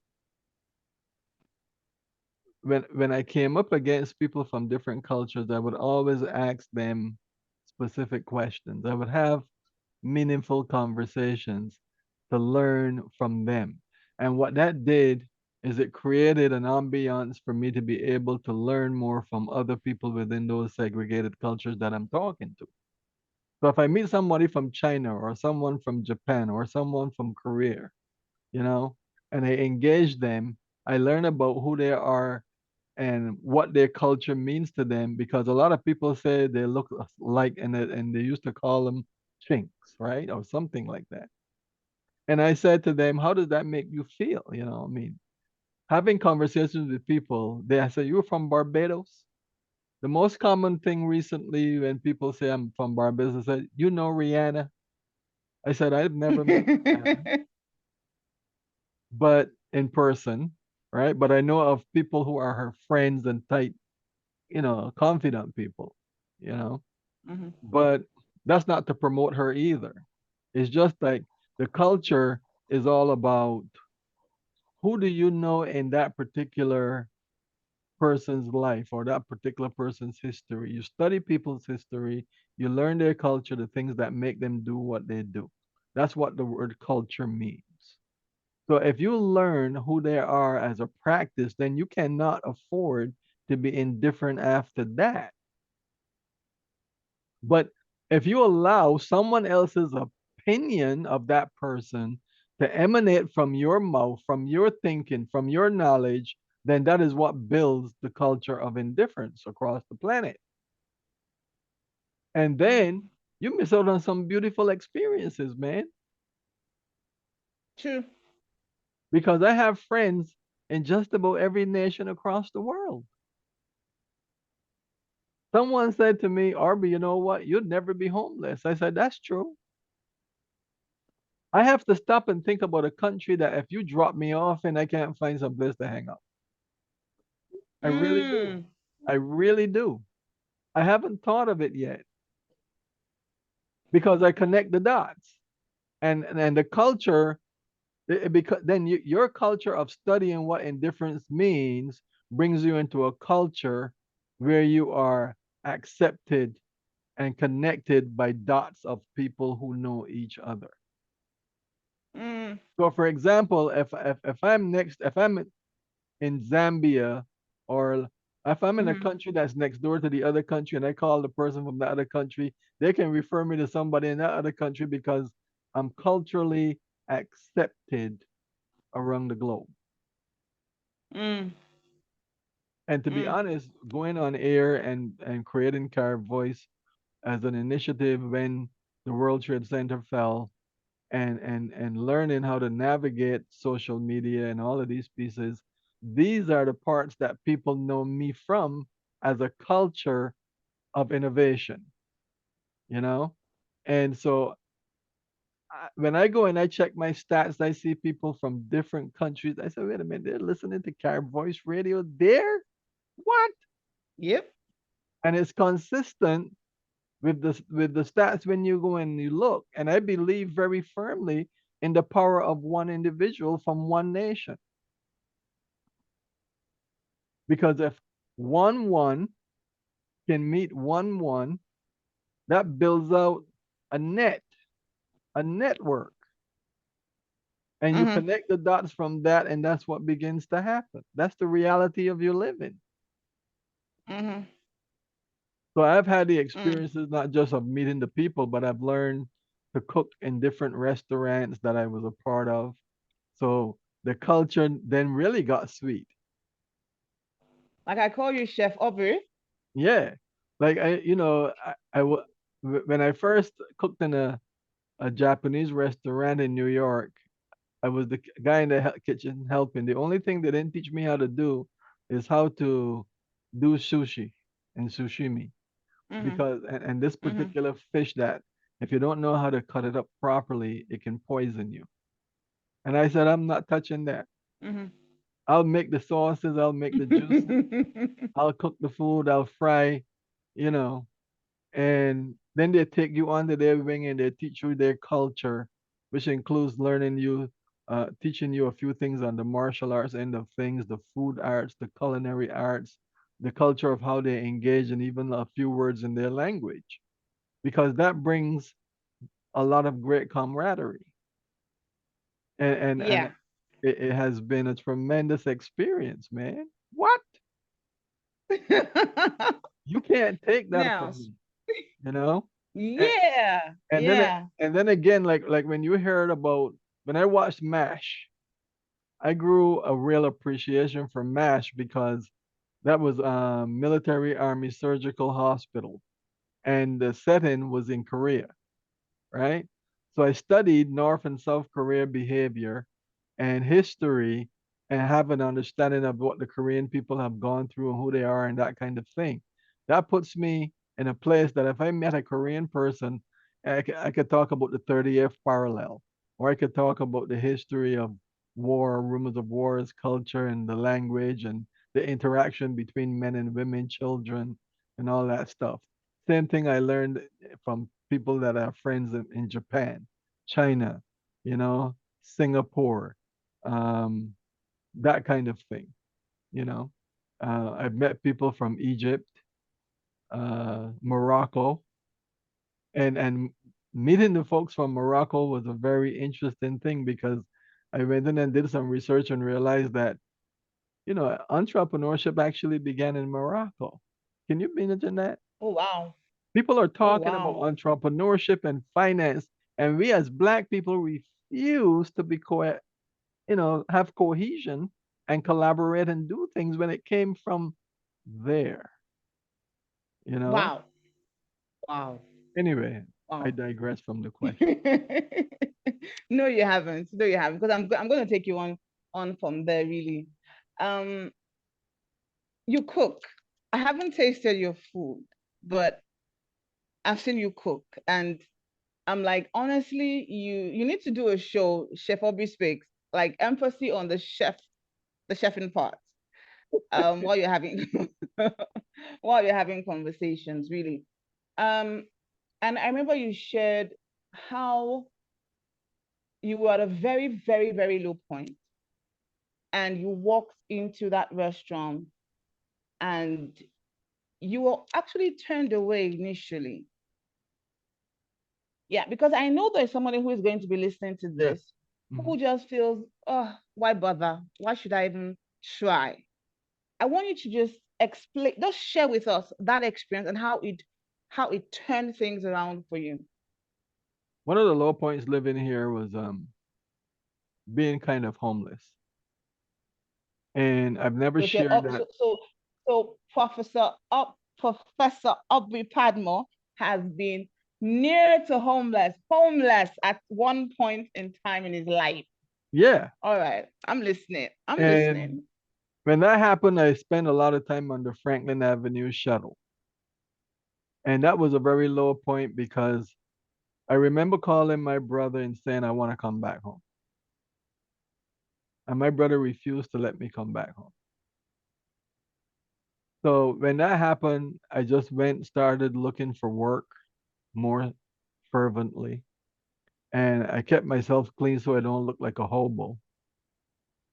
when I came up against people from different cultures, I would always ask them specific questions. I would have meaningful conversations to learn from them. And what that did is it created an ambiance for me to be able to learn more from other people within those segregated cultures that I'm talking to. So if I meet somebody from China or someone from Japan or someone from Korea, you know, and I engage them, I learn about who they are and what their culture means to them, because a lot of people say they look like, and they used to call them chinks, right? Or something like that. And I said to them, how does that make you feel? You know, I mean, having conversations with people, they say, you're from Barbados? The most common thing recently when people say I'm from Barbados, I said, you know Rihanna? I said, I've never met Rihanna, but in person, right? But I know of people who are her friends and tight, confident people, you know. Mm-hmm. But that's not to promote her either. It's just like the culture is all about who do you know in that particular person's life or that particular person's history. You study people's history, you learn their culture, the things that make them do what they do. That's what the word culture means. So if you learn who they are as a practice, then you cannot afford to be indifferent after that. But if you allow someone else's opinion of that person to emanate from your mouth, from your thinking, from your knowledge, then that is what builds the culture of indifference across the planet. And then Mm. you miss out on some beautiful experiences, man. True. Because I have friends in just about every nation across the world. Someone said to me, Arby, you know what? You'd never be homeless. I said, that's true. I have to stop and think about a country that if you drop me off and I can't find some place to hang out. I really do. Mm. I really do. I haven't thought of it yet because I connect the dots. And the culture, because then your culture of studying what indifference means brings you into a culture where you are accepted and connected by dots of people who know each other. Mm. So for example, if I'm in Zambia, or if I'm in a Mm-hmm. country that's next door to the other country and I call the person from the other country, they can refer me to somebody in that other country because I'm culturally accepted around the globe. Mm. And to be Mm. honest, going on air and creating Carib Voice as an initiative when the World Trade Center fell, and learning how to navigate social media and all of these pieces, these are the parts that people know me from as a culture of innovation, you know. And so when I go and I check my stats, I see people from different countries. I say, wait a minute, they're listening to Carib Voice Radio there. What? Yep. And it's consistent with the stats when you go and you look. And I believe very firmly in the power of one individual from one nation. Because if one can meet one, that builds out a net, a network. And you Mm-hmm. connect the dots from that, and that's what begins to happen. That's the reality of your living. Mm-hmm. So I've had the Mm. experiences not just of meeting the people, but I've learned to cook in different restaurants that I was a part of. So the culture then really got sweet. Like I call you Chef Aubrey. Yeah. Like when I first cooked in a Japanese restaurant in New York, I was the guy in the kitchen helping. The only thing they didn't teach me how to do is how to do sushi and sushimi Mm-hmm. because and this Mm-hmm. particular fish that if you don't know how to cut it up properly, it can poison you. And I said, I'm not touching that. Mm-hmm. I'll make the sauces, I'll make the juices, I'll cook the food, I'll fry, you know, and then they take you under their wing and they teach you their culture, which includes teaching you a few things on the martial arts end of things, the food arts, the culinary arts, the culture of how they engage, and even a few words in their language, because that brings a lot of great camaraderie, and Yeah. it has been a tremendous experience, man. What? You can't take that Now, from me, you know? yeah, And then yeah. and then again, like when you heard about when I watched MASH, I grew a real appreciation for MASH because that was military army surgical hospital, and the setting was in Korea, right? So I studied North and South Korea behavior and history and have an understanding of what the Korean people have gone through and who they are and that kind of thing. That puts me in a place that if I met a Korean person, I could talk about the 30th parallel, or I could talk about the history of war, rumors of wars, culture, and the language, and the interaction between men and women, children, and all that stuff. Same thing I learned from people that are friends in Japan, China, Singapore, um, that kind of thing. You know, I've met people from Egypt, Morocco, and meeting the folks from Morocco was a very interesting thing because I went in and did some research and realized that entrepreneurship actually began in Morocco. Can you imagine that? Oh wow. People are Oh talking about wow. entrepreneurship and finance, and we as Black people refuse to have cohesion and collaborate and do things when it came from there, you know? Wow. Wow. Anyway, I Wow. digress from the question. No, you haven't. No, you haven't. Because I'm going to take you on from there. Really, um, you cook. I haven't tasted your food, but I've seen you cook, and I'm like, honestly, you need to do a show, Chef Aubrey Speaks, like emphasis on the chefing part. While you're having while you're having conversations, really. Um, and I remember you shared how you were at a very, very, very low point and you walked into that restaurant and you were actually turned away initially. Yeah, because I know there's somebody who is going to be listening to Yeah. this Mhm. who just feels, oh, why bother? Why should I even try? I want you to just explain, just share with us that experience and how it turned things around for you. One of the low points living here was being kind of homeless. And I've never So if you're shared up, that. so Professor Aubrey Padmore has been near to homeless at one point in time in his life. Yeah. All right, I'm listening. I'm And listening. when that happened, I spent a lot of time on the Franklin Avenue shuttle. And that was a very low point because I remember calling my brother and saying, I want to come back home. And my brother refused to let me come back home. So when that happened, I just started looking for work more fervently. And I kept myself clean so I don't look like a hobo.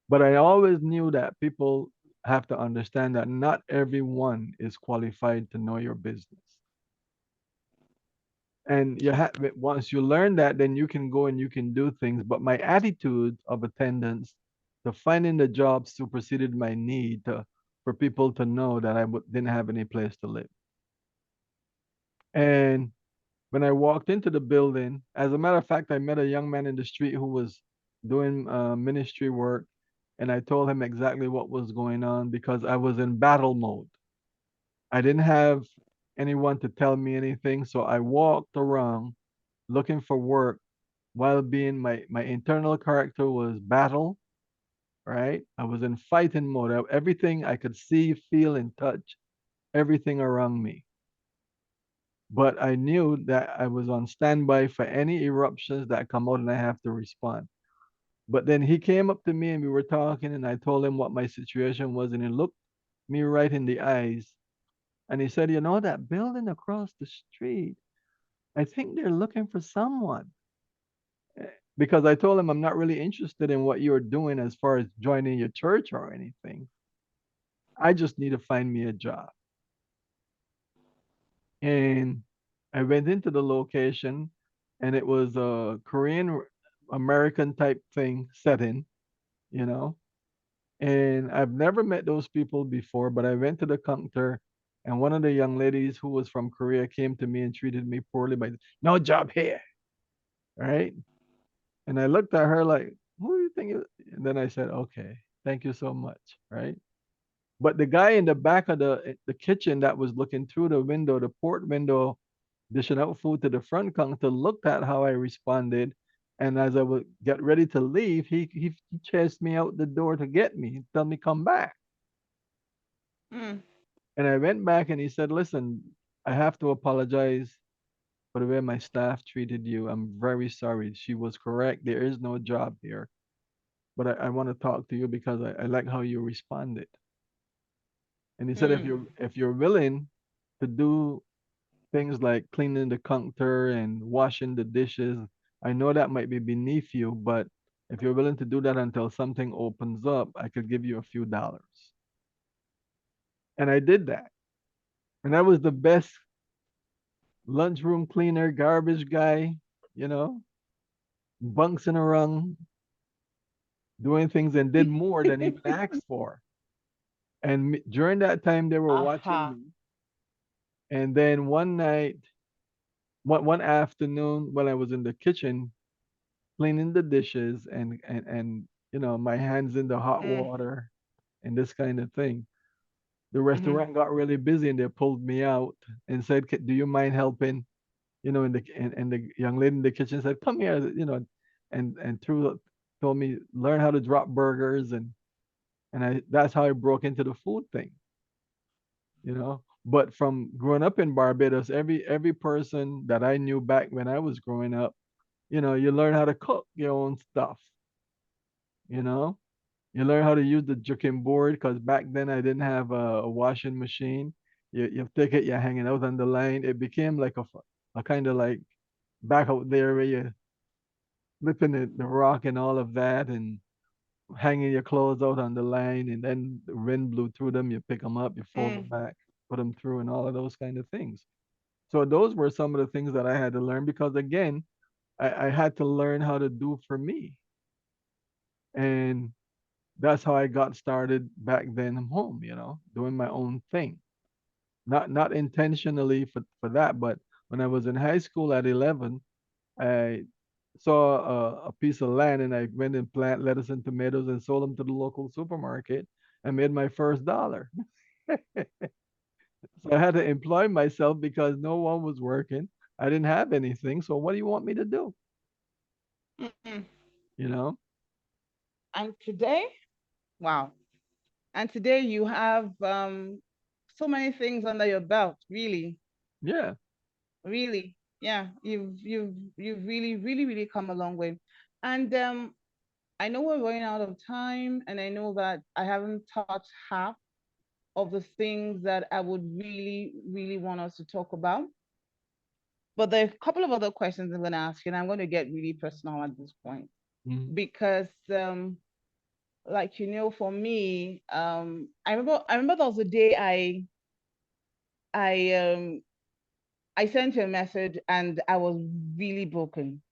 But I always knew that people have to understand that not everyone is qualified to know your business. And once you learn that, then you can go and you can do things. But my attitude of attendance to finding the job superseded my need for people to know that didn't have any place to live. And when I walked into the building, as a matter of fact, I met a young man in the street who was doing ministry work, and I told him exactly what was going on because I was in battle mode. I didn't have anyone to tell me anything, so I walked around looking for work while being my internal character was battle, right? I was in fighting mode. Everything I could see, feel, and touch, everything around me. But I knew that I was on standby for any eruptions that come out and I have to respond. But then he came up to me and we were talking and I told him what my situation was and he looked me right in the eyes and he said, "You know that building across the street, I think they're looking for someone." Because I told him I'm not really interested in what you're doing as far as joining your church or anything. I just need to find me a job. And I went into the location and it was a Korean American type thing setting, you know. And I've never met those people before, but I went to the counter and one of the young ladies who was from Korea came to me and treated me poorly by no job here, right? And I looked at her like, who do you think you? And then I said, okay, thank you so much, right? But the guy in the back of the kitchen that was looking through the window, the port window, dishing out food to the front counter, looked at how I responded. And as I would get ready to leave, he chased me out the door to get me, tell me come back. Mm. And I went back and he said, listen, I have to apologize for the way my staff treated you. I'm very sorry. She was correct. There is no job here. But I want to talk to you because I like how you responded. And he said, Mm. if you're willing to do things like cleaning the counter and washing the dishes, I know that might be beneath you, but if you're willing to do that until something opens up, I could give you a few dollars. And I did that. And I was the best lunchroom cleaner, garbage guy, you know, bunksing around, doing things and did more than even asked for. And during that time, they were watching Aha. me. And then one night, one afternoon, when I was in the kitchen cleaning the dishes and you know my hands in the hot Mm. water and this kind of thing, the Mm-hmm. restaurant got really busy and they pulled me out and said, Do you mind helping?" You know, and the young lady in the kitchen said, "Come here," you know, and through told me learn how to drop burgers and I that's how I broke into the food thing, you know. But from growing up in Barbados, every person that I knew back when I was growing up, you know, you learn how to cook your own stuff, you know. You learn how to use the juking board because back then I didn't have a washing machine. You take it, you're hanging out on the line. It became like a kind of like back out there where you're flipping the rock and all of that and hanging your clothes out on the line and then the wind blew through them. You pick them up, you fold them Mm. back, put them through and all of those kind of things. So those were some of the things that I had to learn because again, I had to learn how to do for me. And that's how I got started back then home, you know, doing my own thing. Not intentionally for that, but when I was in high school at 11, I saw a piece of land and I went and plant lettuce and tomatoes and sold them to the local supermarket and made my first dollar. So I had to employ myself because no one was working. I didn't have anything. So what do you want me to do? Mm. You know? And today, wow. And today you have so many things under your belt, really, Yeah. really. Yeah, you've really come a long way. And I know we're running out of time, and I know that I haven't touched half of the things that I would really want us to talk about. But there are a couple of other questions I'm going to ask you, and I'm going to get really personal at this point Mhm. because, like for me, I remember there was a day I I sent you a message and I was really broken.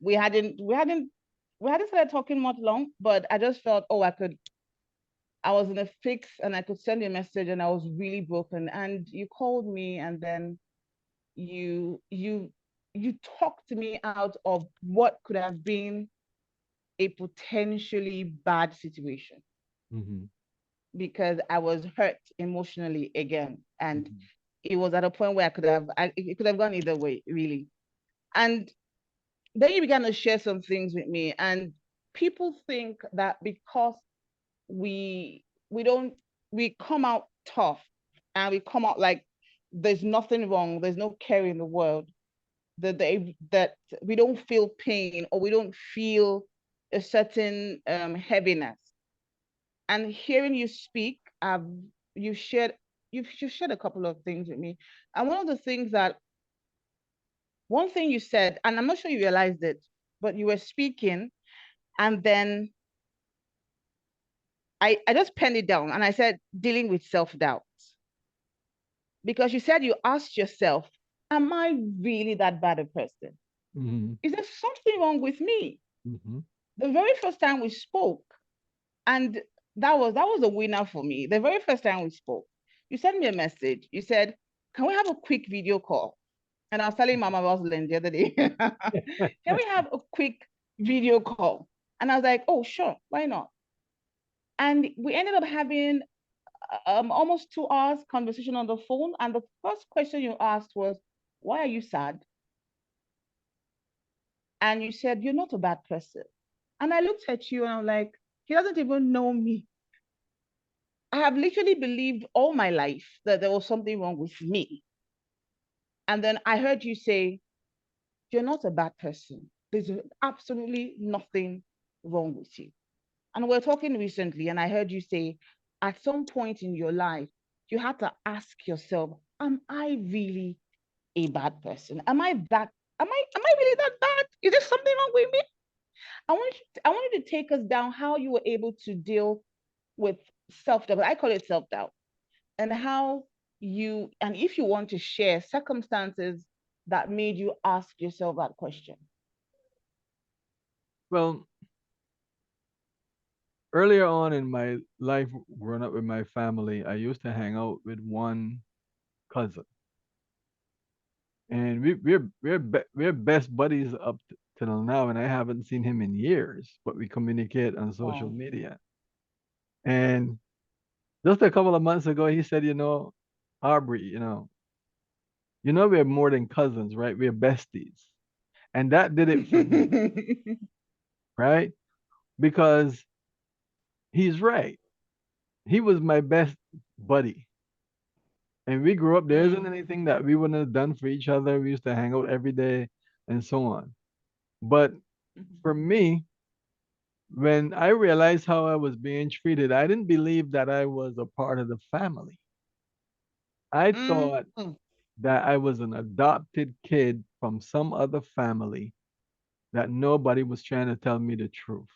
We hadn't started talking much long, but I just felt, oh, I could. I was in a fix and I could send you a message and I was really broken. And you called me and then you you you talked me out of what could have been a potentially bad situation Mm-hmm. because I was hurt emotionally again. And Mm-hmm. it was at a point where it could have gone either way, really. And then you began to share some things with me. And people think that because we don't we come out tough and we come out like there's nothing wrong, there's no care in the world, that we don't feel pain or we don't feel a certain heaviness. And hearing you speak, you shared you shared a couple of things with me. And one of the things that one thing you said, and I'm not sure you realized it, but you were speaking, and then I just penned it down and I said dealing with self-doubt. Because you said you asked yourself, am I really that bad a person? Mm-hmm. Is there something wrong with me? Mm-hmm. The very first time we spoke, and that was a winner for me. The very first time we spoke, you sent me a message. You said, "Can we have a quick video call?" And I was telling Mama Rosalind the other day, "Can we have a quick video call?" And I was like, "Oh, sure, why not?" And we ended up having almost 2 hours conversation on the phone. And the first question you asked was, "Why are you sad?" And you said, "You're not a bad person." And I looked at you and I'm like, he doesn't even know me. I have literally believed all my life that there was something wrong with me. And then I heard you say, you're not a bad person. There's absolutely nothing wrong with you. And we're talking recently, and I heard you say, at some point in your life, you had to ask yourself, am I really a bad person? Am I really that bad? Is there something wrong with me? I want you to take us down how you were able to deal with self-doubt. I call it self-doubt. And how and if you want to share circumstances that made you ask yourself that question. Well, earlier on in my life, growing up with my family, I used to hang out with one cousin, and we're best buddies up till now, and I haven't seen him in years, but we communicate on social Oh. media. And just a couple of months ago, he said, Aubrey, we're more than cousins, right? We're besties. And that did it for me, right? Because he's right. He was my best buddy. And we grew up, there isn't Mm. anything that we wouldn't have done for each other. We used to hang out every day and so on. But Mhm. for me, when I realized how I was being treated, I didn't believe that I was a part of the family. I Mm. thought Mm. that I was an adopted kid from some other family that nobody was trying to tell me the truth.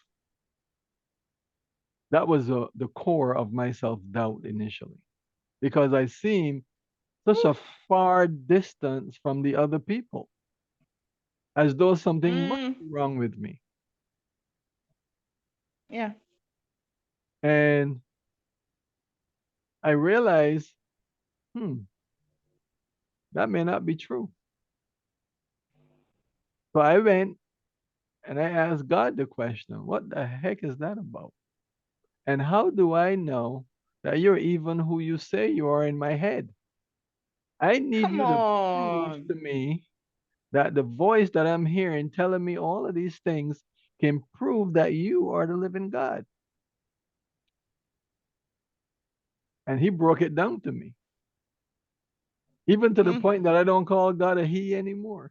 That was the core of my self doubt initially because I seemed such a Oof. far distance from the other people, as though something must Mm. be wrong with me. Yeah. And I realized, hmm, that may not be true. So I went and I asked God the question, what the heck is that about? And how do I know that you're even who you say you are in my head? I need Come you to prove on. to me that the voice that I'm hearing telling me all of these things can prove that you are the living God. And he broke it down to me, even to the Mm. point that I don't call God a he anymore.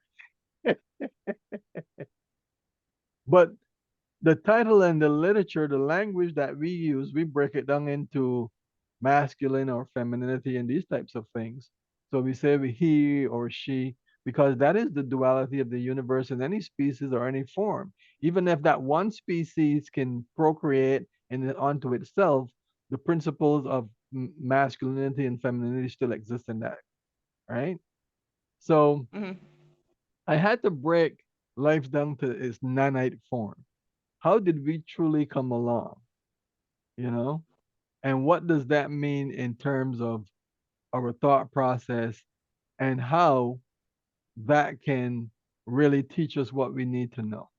But the title and the literature, the language that we use, we break it down into masculine or femininity and these types of things. So we say we he or she because that is the duality of the universe in any species or any form. Even if that one species can procreate and onto itself, the principles of masculinity and femininity still exist in that, right? So Mm. I had to break life down to its nanite form. How did we truly come along? You know? And what does that mean in terms of our thought process and how that can really teach us what we need to know?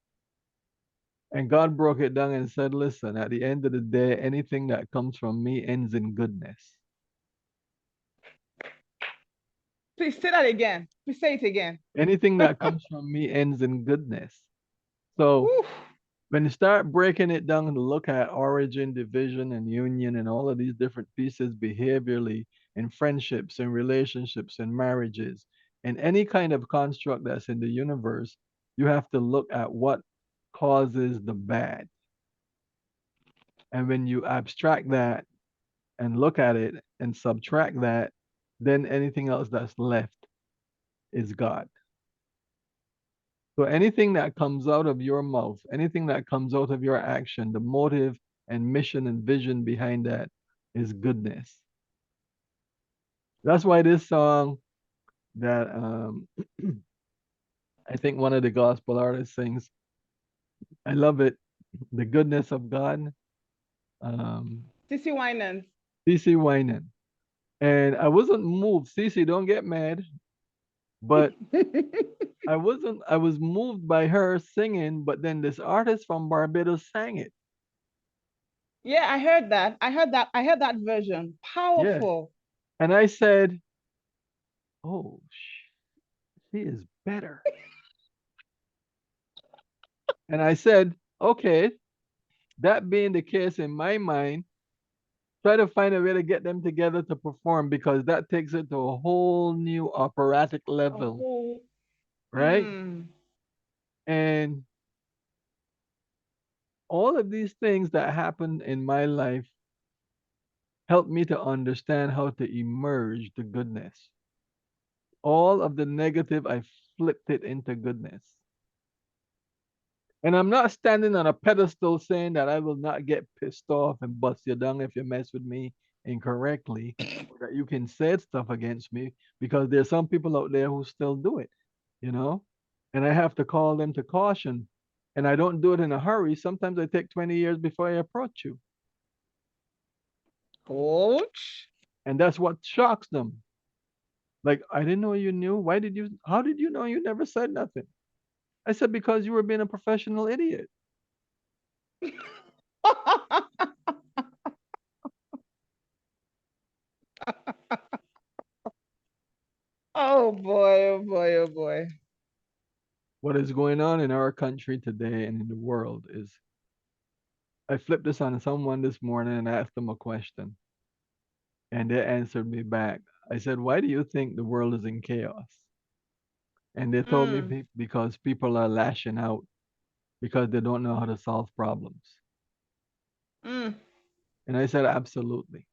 And God broke it down and said, listen, at the end of the day, anything that comes from me ends in goodness. Please say that again. Please say it again. Anything that comes from me ends in goodness. So Whew. when you start breaking it down and look at origin, division, and union, and all of these different pieces behaviorally in friendships and relationships and marriages and any kind of construct that's in the universe, you have to look at what causes the bad. And when you abstract that and look at it and subtract that, then anything else that's left is God. So anything that comes out of your mouth, anything that comes out of your action, the motive and mission and vision behind that is goodness. That's why this song that I think one of the gospel artists sings, I love it, the goodness of God. Um, Sissy Winans. CC Winan. And I wasn't moved. CC, don't get mad. But I was moved by her singing, but then this artist from Barbados sang it. Yeah, I heard that. I heard that version. Yeah. Powerful. And I said, oh, she is better. And I said, okay, that being the case in my mind, try to find a way to get them together to perform because that takes it to a whole new operatic A level, whole. right? Mm. And all of these things that happened in my life helped me to understand how to emerge the goodness. All of the negative, I flipped it into goodness. And I'm not standing on a pedestal saying that I will not get pissed off and bust you down if you mess with me incorrectly, or that you can say stuff against me, because there's some people out there who still do it, you know? And I have to call them to caution. And I don't do it in a hurry. Sometimes I take 20 years before I approach you. Coach. And that's what shocks them. Like, I didn't know you knew. How did you know you never said nothing? I said, because you were being a professional idiot. Oh boy, oh boy, oh boy. What is going on in our country today and in the world is I flipped this on someone this morning and asked them a question. And they answered me back. I said, why do you think the world is in chaos? And they told me Mm. because people are lashing out because they don't know how to solve problems. Mm. And I said, absolutely.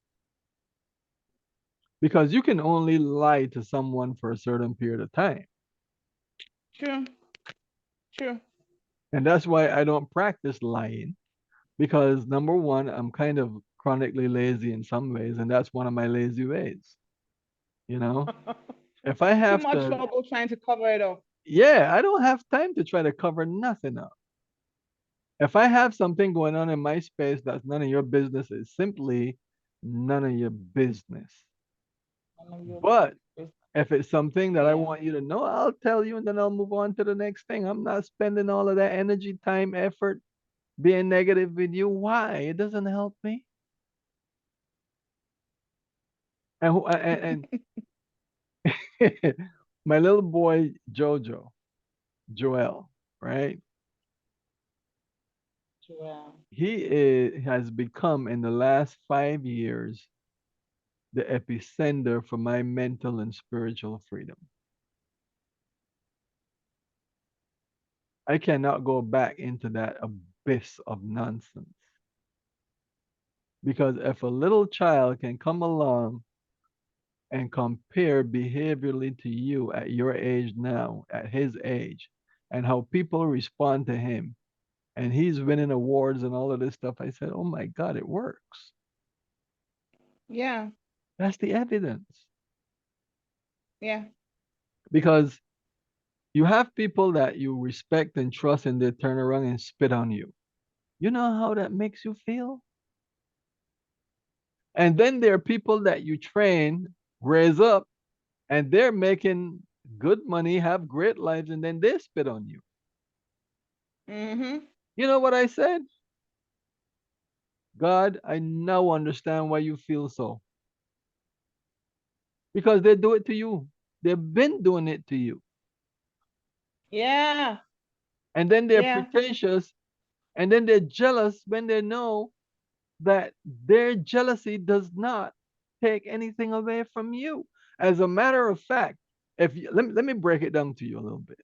Because you can only lie to someone for a certain period of time. True. True. And that's why I don't practice lying. Because number one, I'm kind of chronically lazy in some ways, and that's one of my lazy ways. You know, if I Too have much to, trouble trying to cover it up. yeah, I don't have time to try to cover nothing up. If I have something going on in my space that's none of your business, it's simply none of your business. I know your But business. if it's something that I Yeah. want you to know, I'll tell you and then I'll move on to the next thing. I'm not spending all of that energy, time, effort being negative with you. Why? It doesn't help me. And my little boy Joel, right? Wow. Has become in the last 5 years the epicenter for my mental and spiritual freedom. I cannot go back into that abyss of nonsense because if a little child can come along and compare behaviorally to you at your age now, at his age, and how people respond to him, and he's winning awards and all of this stuff, I said, oh my God, it works. Yeah. That's the evidence. Yeah. Because you have people that you respect and trust, and they turn around and spit on you. You know how that makes you feel? And then there are people that you train, raise up, and they're making good money, have great lives, and then they spit on you. Mm-hmm. You know what I said? God, I now understand why you feel so. Because they do it to you. They've been doing it to you. Yeah. And then they're Yeah. pretentious, and then they're jealous when they know that their jealousy does not take anything away from you. As a matter of fact, if you, let me break it down to you a little bit.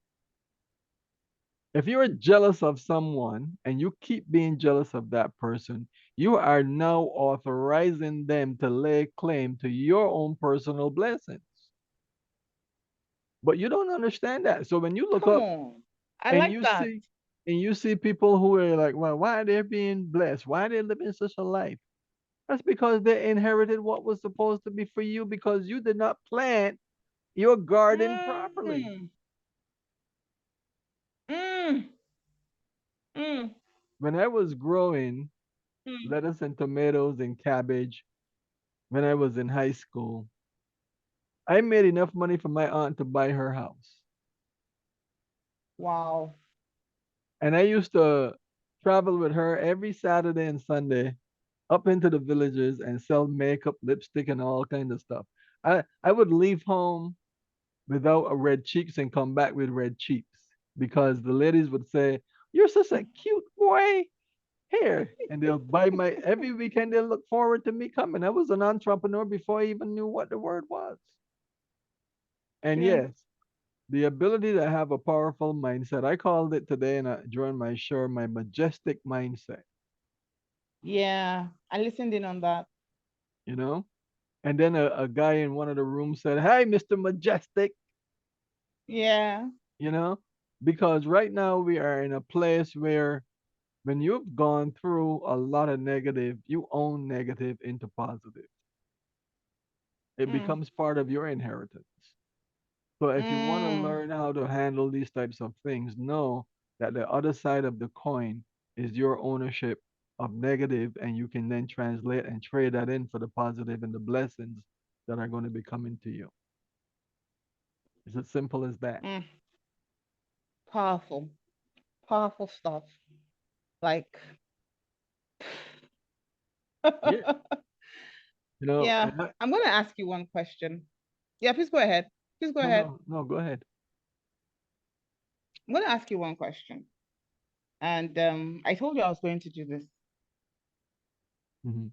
If you're jealous of someone and you keep being jealous of that person, you are now authorizing them to lay claim to your own personal blessings. But you don't understand that. So when you look Come up on. I and like you that. see people who are like, well, why are they being blessed? Why are they living such a life? That's because they inherited what was supposed to be for you because you did not plant your garden properly. Mm. Mm. Mm. When I was growing Mm. lettuce and tomatoes and cabbage when I was in high school, I made enough money for my aunt to buy her house. Wow. And I used to travel with her every Saturday and Sunday up into the villages and sell makeup, lipstick, and all kind of stuff. I would leave home without a red cheeks and come back with red cheeks because the ladies would say, "You're such a cute boy here," and they'll buy my every weekend. They'll look forward to me coming. I was an entrepreneur before I even knew what the word was. And Yeah. yes, the ability to have a powerful mindset. I called it today and during my show, my majestic mindset. Yeah. I listened in on that. You know. And then a guy in one of the rooms said, "Hey, Mr. Majestic," Yeah. you know, because right now we are in a place where when you've gone through a lot of negative, you own negative into positive. It Mm. becomes part of your inheritance. So if you want to Mm. learn how to handle these types of things, know that the other side of the coin is your ownership of negative, and you can then translate and trade that in for the positive and the blessings that are going to be coming to you. It's as simple as that. Mm. Powerful. Powerful stuff. Like, Yeah. You know, yeah. and I, I'm going to ask you one question. Yeah, please go ahead. Please go no, ahead. no, no, go ahead. I'm going to ask you one question. And I told you I was going to do this. Hmm.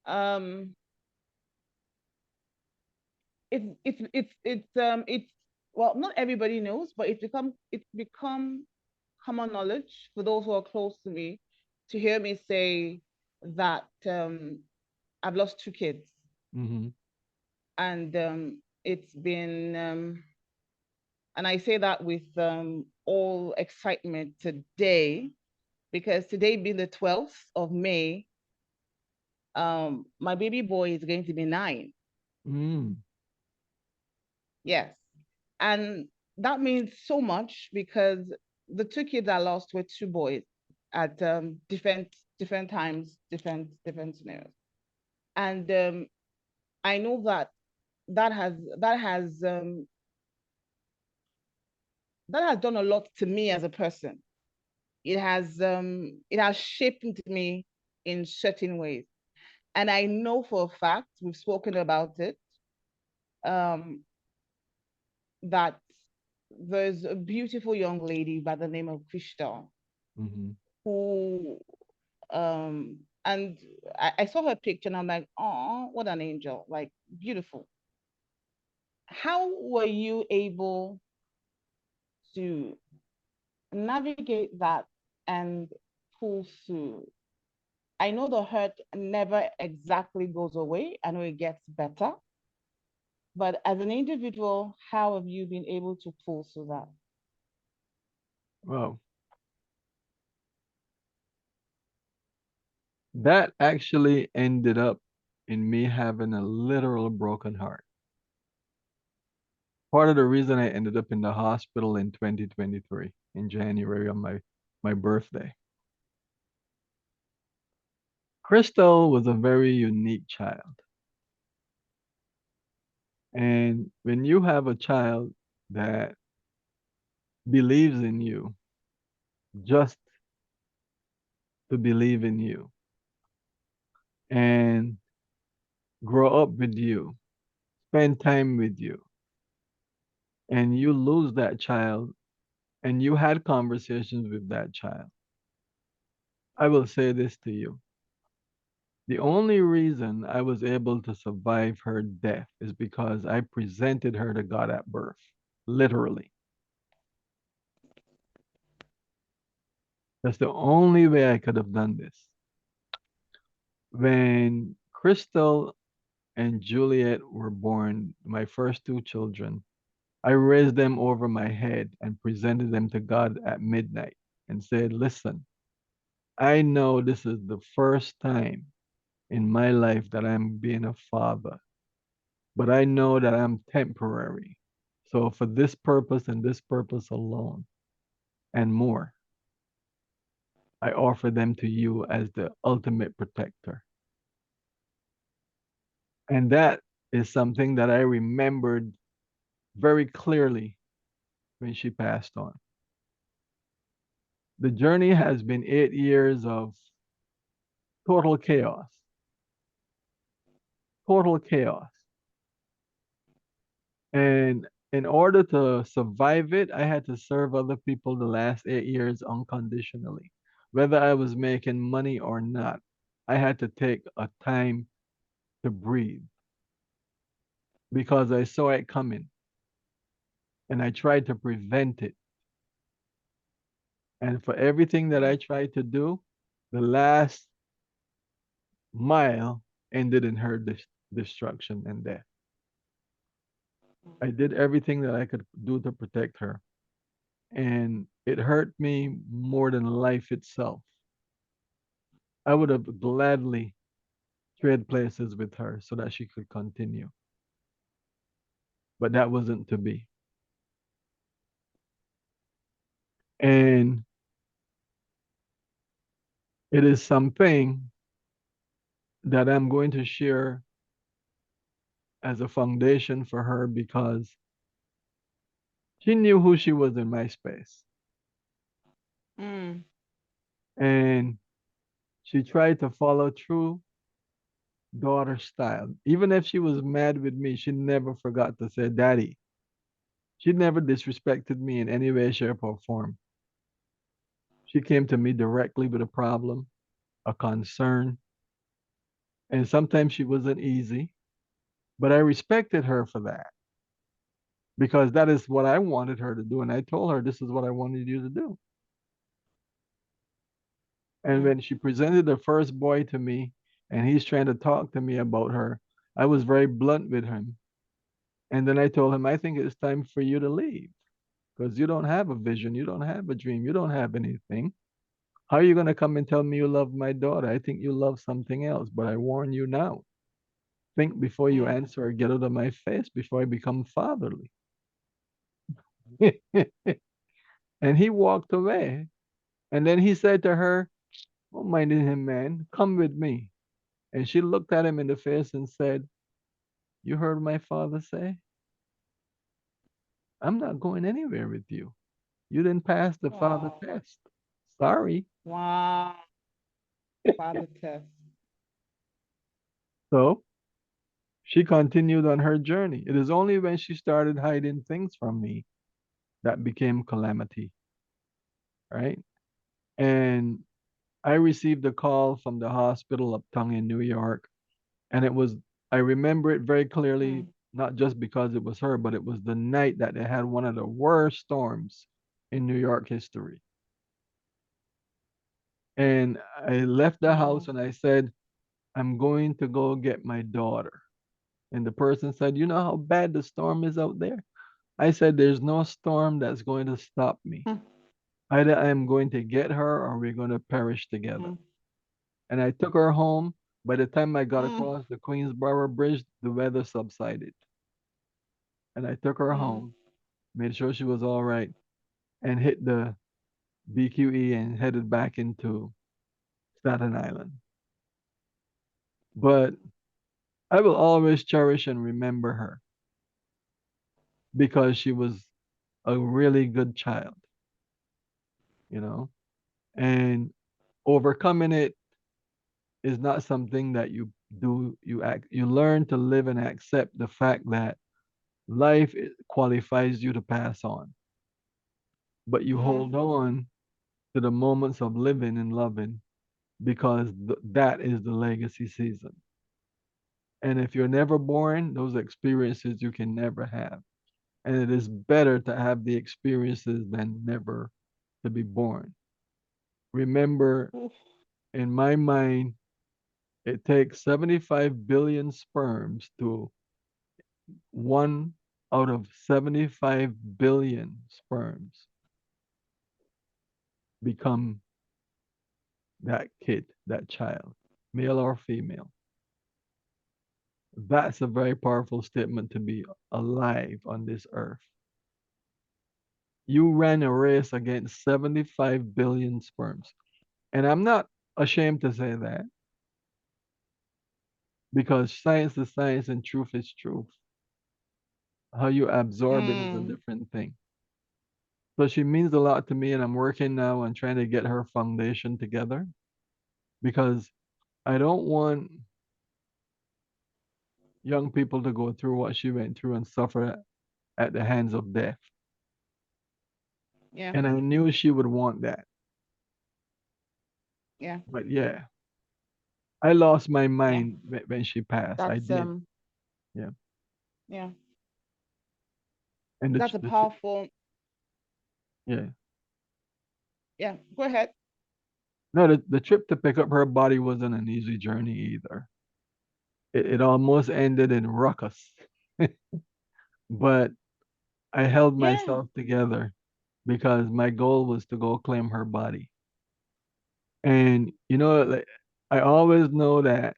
Um, it's well, not everybody knows, but it's become common knowledge for those who are close to me to hear me say that I've lost two kids, Hmm. and and I say that with all excitement today because today being the 12th of May, my baby boy is going to be 9. Mm. Yes. And that means so much because the two kids I lost were two boys at different times, different scenarios. And I know that that has that has that has done a lot to me as a person. It has shaped me in certain ways. And I know for a fact, we've spoken about it, um, that there's a beautiful young lady by the name of Crystal Hmm. who and I saw her picture and I'm like, oh, what an angel, like beautiful. How were you able to navigate that and pull through? I know the hurt never exactly goes away. I know it gets better. But as an individual, how have you been able to pull through that? Well, that actually ended up in me having a literal broken heart. Part of the reason I ended up in the hospital in 2023 in January on my birthday. Crystal was a very unique child. And when you have a child that believes in you just to believe in you and grow up with you, spend time with you, and you lose that child and you had conversations with that child, I will say this to you. The only reason I was able to survive her death is because I presented her to God at birth, literally. That's the only way I could have done this. When Crystal and Juliet were born, my first two children, I raised them over my head and presented them to God at midnight and said, listen, I know this is the first time in my life that I'm being a father, but I know that I'm temporary. So, for this purpose and this purpose alone and more, I offer them to you as the ultimate protector. And that is something that I remembered very clearly when she passed on. The journey has been 8 years of total chaos, total chaos. And in order to survive it, I had to serve other people the last 8 years unconditionally. Whether I was making money or not, I had to take a time to breathe because I saw it coming and I tried to prevent it. And for everything that I tried to do, the last mile ended in her destruction and death. I did everything that I could do to protect her. And it hurt me more than life itself. I would have gladly traded places with her so that she could continue. But that wasn't to be. And it is something that I'm going to share as a foundation for her because she knew who she was in my space. Mm. And she tried to follow true daughter style. Even if she was mad with me, she never forgot to say, Daddy. She never disrespected me in any way, shape, or form. She came to me directly with a problem, a concern, and sometimes she wasn't easy, but I respected her for that because that is what I wanted her to do. And I told her, this is what I wanted you to do. And Mm. when she presented the first boy to me and he's trying to talk to me about her, I was very blunt with him. And then I told him, I think it's time for you to leave because you don't have a vision, you don't have a dream, you don't have anything. How are you going to come and tell me you love my daughter? I think you love something else, but I warn you now. Think before you Mm. answer or get out of my face before I become fatherly. And he walked away. And then he said to her, don't mind him, man. Come with me. And she looked at him in the face and said, you heard my father say? I'm not going anywhere with you. You didn't pass the father Oh, test. Sorry. wow. Father test. So she continued on her journey. It is only when she started hiding things from me that became calamity, right? And I received a call from the hospital uptown in New York, and I remember it very clearly, Mm. not just because it was her, but it was the night that they had one of the worst storms in New York history. And I left the house Wow. and I said, I'm going to go get my daughter. And the person said, you know how bad the storm is out there? I said, there's no storm that's going to stop me. Mm. Either I am going to get her or we're going to perish together. Mm. And I took her home. By the time I got Mm. across the Queensboro Bridge, the weather subsided. And I took her Mm. home, made sure she was all right, and hit the BQE and headed back into Staten Island. But I will always cherish and remember her because she was a really good child, you know? And overcoming it is not something that you do, you learn to live and accept the fact that qualifies you to pass on. But you Mm-hmm. hold on to the moments of living and loving because that is the legacy season. And if you're never born, those experiences you can never have. And it is better to have the experiences than never to be born. Remember, Oof. in my mind, it takes 75 billion sperms to one out of 75 billion sperms become that kid, that child, male or female. That's a very powerful statement to be alive on this earth. You ran a race against 75 billion sperms. And I'm not ashamed to say that because science is science and truth is truth. How you absorb it is a Mm. different thing. So she means a lot to me, and I'm working now on trying to get her foundation together because I don't want young people to go through what she went through and suffer at the hands of death. Yeah. And I knew she would want that. Yeah. But yeah, I lost my Yeah. mind when she passed. I That's did. Yeah. yeah. And That's a powerful. yeah. Yeah. Go ahead. No, the trip to pick up her body wasn't an easy journey either. It almost ended in ruckus. But I held Yeah. myself together because my goal was to go claim her body. And like I always know that,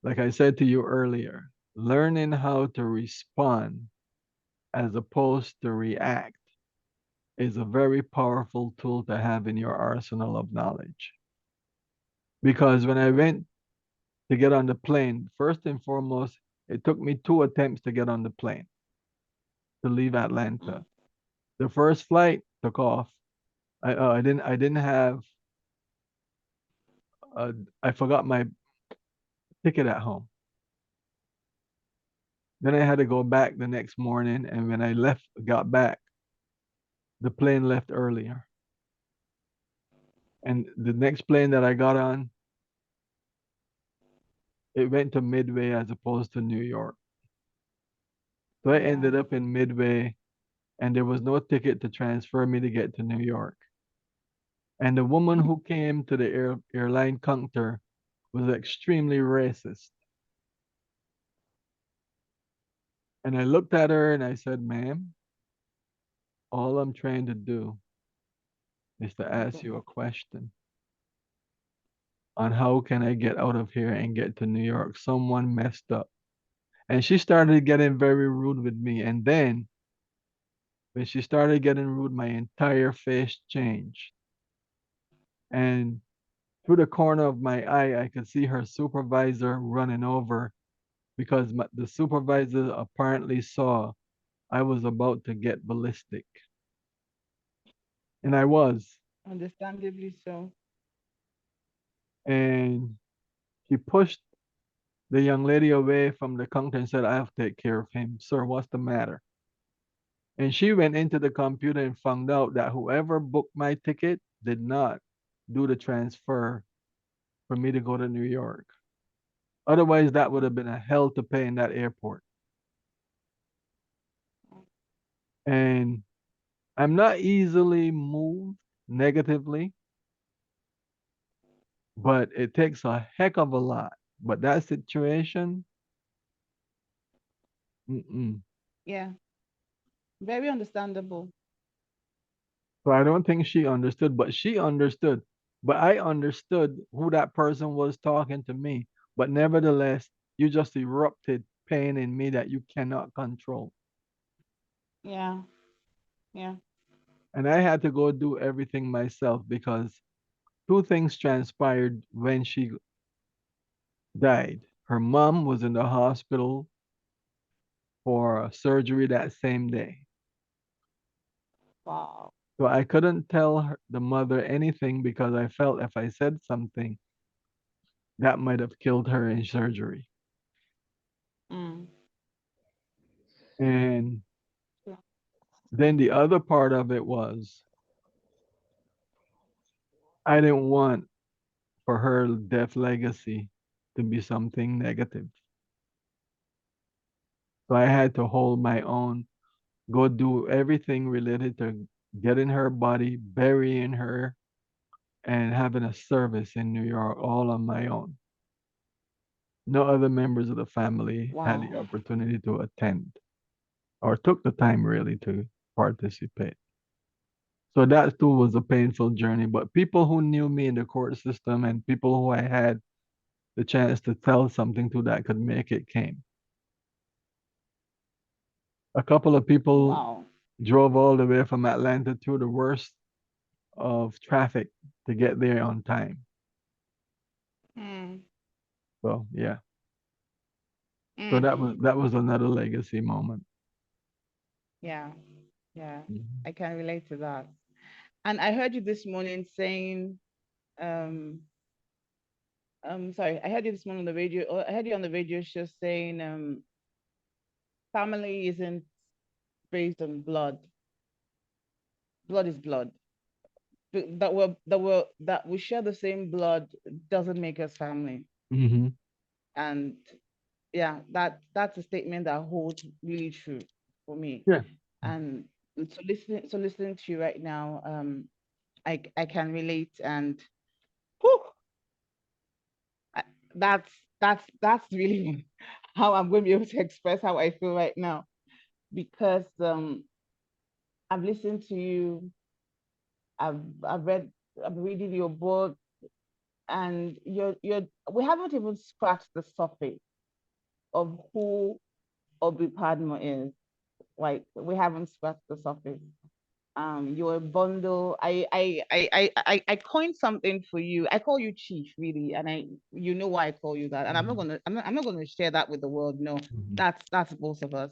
like I said to you earlier, learning how to respond as opposed to react is a very powerful tool to have in your arsenal of knowledge. Because when I went to get on the plane, first and foremost, it took me 2 attempts to get on the plane to leave Mm. Atlanta. The first flight took off. I didn't have uh, I forgot my ticket at home. Then I had to go back the next morning, and when I got back, the plane left earlier. And the next plane that I got on, it went to Midway as opposed to New York. So I Yeah. ended up in Midway, and there was no ticket to transfer me to get to New York. And the woman who came to the airline counter was extremely racist. And I looked at her and I said, "Ma'am, all I'm trying to do is to ask Okay. you a question on how can I get out of here and get to New York? Someone messed up." And she started getting very rude with me. And then when she started getting rude, my entire face changed. And through the corner of my eye, I could see her supervisor running over because the supervisor apparently saw I was about to get ballistic. And I was. Understandably so. And she pushed the young lady away from the counter and said, "I'll take care of him." "Sir, what's the matter?" And she went into the computer and found out that whoever booked my ticket did not do the transfer for me to go to New York. Otherwise, that would have been a hell to pay in that airport. And I'm not easily moved negatively, but it takes a heck of a lot. But that situation, mm-mm. Yeah. Very understandable. So I don't think she understood, but she understood. But I understood who that person was talking to me. But nevertheless, you just erupted pain in me that you cannot control. Yeah. Yeah. And I had to go do everything myself because two things transpired when she died. Her mom was in the hospital for a surgery that same day. Wow. So I couldn't tell the mother anything because I felt if I said something, that might have killed her in surgery. Mm. And Yeah. then the other part of it was I didn't want for her death legacy to be something negative. So I had to hold my own, go do everything related to getting her body, burying her, and having a service in New York all on my own. No other members of the family had the Wow. opportunity to attend or took the time really to participate. So that too was a painful journey. But people who knew me in the court system and people who I had the chance to tell something to that could make it came. A couple of people Wow. drove all the way from Atlanta through the worst of traffic to get there on time. Mm. So yeah. So Mm. that was another legacy moment. Yeah. Yeah. Mhm. I can relate to that. And I heard you this morning saying, um, sorry, I heard you this morning on the radio, or I heard you on the radio show saying, family isn't based on blood. Blood is blood. That we share the same blood doesn't make us family. Mhm. And yeah, that's a statement that holds really true for me. Yeah. And so listening to you right now, I can relate, and whew, I, that's really how I'm going to be able to express how I feel right now, because I've listened to you, I've read, I'm reading your book, and you're we haven't even scratched the surface of who Aubrey Padmore is. Like, we haven't scratched the surface. You're a bundle. I coined something for you. I call you Chief, really, and you know why I call you that. And Mhm. I'm not gonna share that with the world. No, Mhm. that's both of us.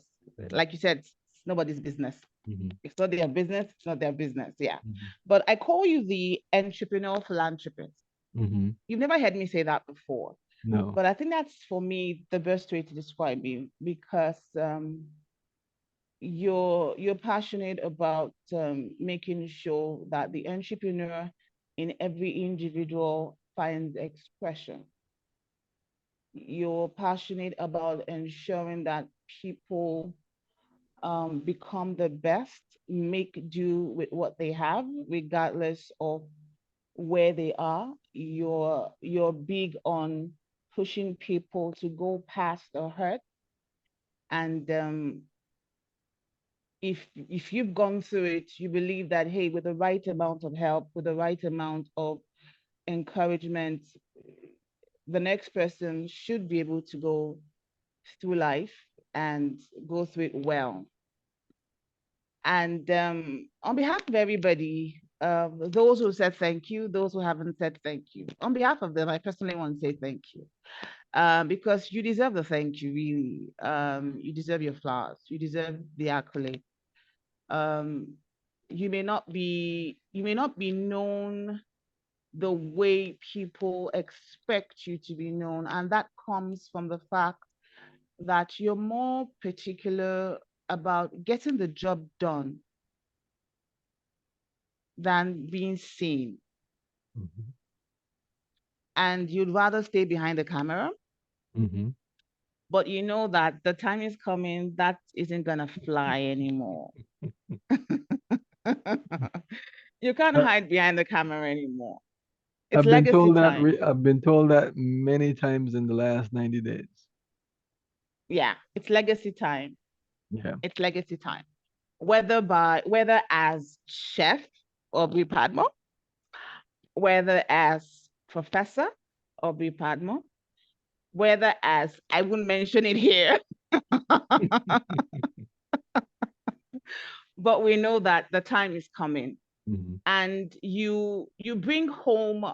Like you said, it's nobody's business. Mhm. It's not their business. It's not their business. Yeah. Mhm. But I call you the entrepreneur philanthropist. Mhm. You've never heard me say that before, No. but I think that's, for me, the best way to describe you, because you're passionate about making sure that the entrepreneur in every individual finds expression. You're passionate about ensuring that people become the best, make do with what they have, regardless of where they are. You're big on pushing people to go past the hurt, and if you've gone through it, you believe that, hey, with the right amount of help, with the right amount of encouragement, the next person should be able to go through life and go through it well. And on behalf of everybody, those who said thank you, those who haven't said thank you, on behalf of them, I personally want to say thank you, because you deserve the thank you, really. You deserve your flowers. You deserve the accolade. Um, you may not be known the way people expect you to be known, and that comes from the fact that you're more particular about getting the job done than being seen, Mhm. and you'd rather stay behind the camera, Mhm. but you know that the time is coming that isn't gonna fly anymore. You can't Uh, hide behind the camera anymore. It's I've been legacy told that time. I've been told that many times in the last 90 days. Yeah, it's legacy time. Yeah. It's legacy time. Whether as chef Aubrey Padmore, whether as professor Aubrey Padmore, whether as, I wouldn't mention it here, but we know that the time is coming, Mhm. and you bring home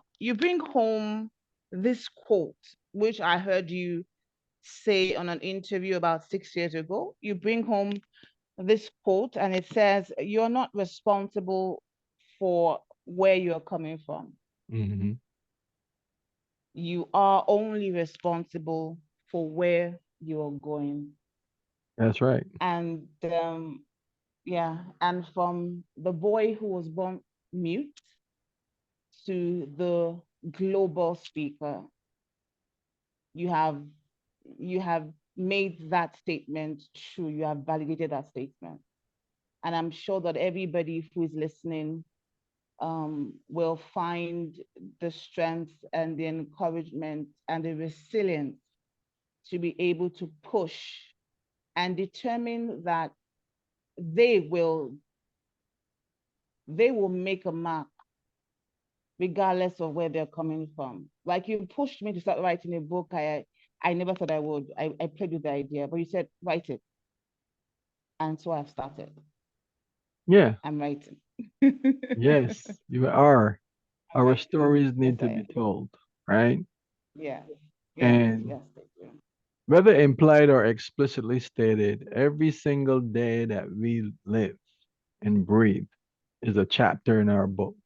this quote, which I heard you say on an interview about 6 years ago, you bring home this quote and it says, "You're not responsible for where you're coming from. Mm-hmm. You are only responsible for where you're going." That's right. And yeah, and from the boy who was born mute to the global speaker, you have you have made that statement true. You have validated that statement. And I'm sure that everybody who is listening will find the strength and the encouragement and the resilience to be able to push and determine that they will they will make a mark regardless of where they're coming from. Like, you pushed me to start writing a book. I never thought I would. I played with the idea, but you said write it. And so I've started. Yeah. I'm writing. Yes, you are. I'm Our writing. stories Yes, need to I be am. told, right? Yeah. Yes, And yes, they do. whether implied or explicitly stated, every single day that we live and breathe is a chapter in our book.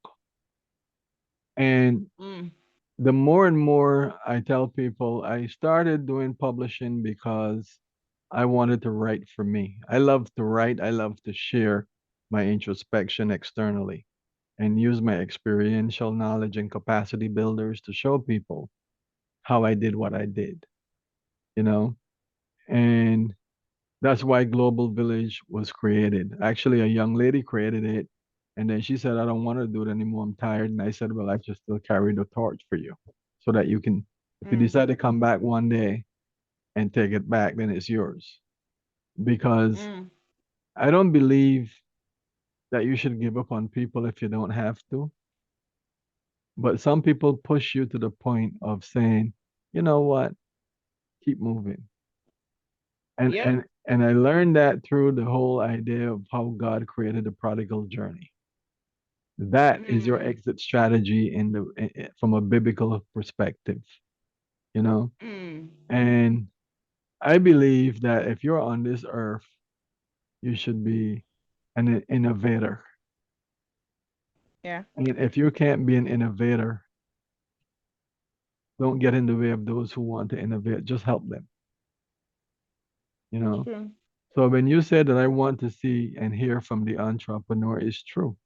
And Mm, the more and more I tell people, I started doing publishing because I wanted to write for me. I love to write, I love to share my introspection externally and use my experiential knowledge and capacity builders to show people how I did what I did, you know? And that's why Global Village was created. Actually, a young lady created it. And then she said, I don't want to do it anymore. I'm tired. And I said, well, I just still carry the torch for you so that you can, if you mm, decide to come back one day and take it back, then it's yours. Because mm. I don't believe that you should give up on people if you don't have to. But some people push you to the point of saying, you know what, keep moving. And Yep. and and I learned that through the whole idea of how God created the prodigal journey. That is your Mm, exit strategy from a biblical perspective, you know? mm. And I believe that if you're on this earth, you should be an innovator. Yeah. And if you can't be an innovator, don't get in the way of those who want to innovate. Just help them, you know? True. So when you say that I want to see and hear from the entrepreneur, it's true.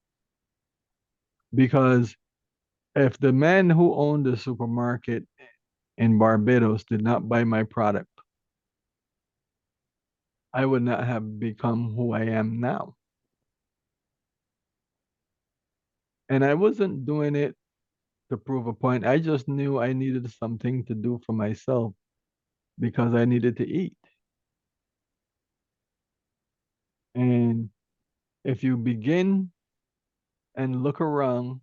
Because if the man who owned the supermarket in Barbados did not buy my product, I would not have become who I am now. And I wasn't doing it to prove a point. I just knew I needed something to do for myself because I needed to eat. And if you begin and look around,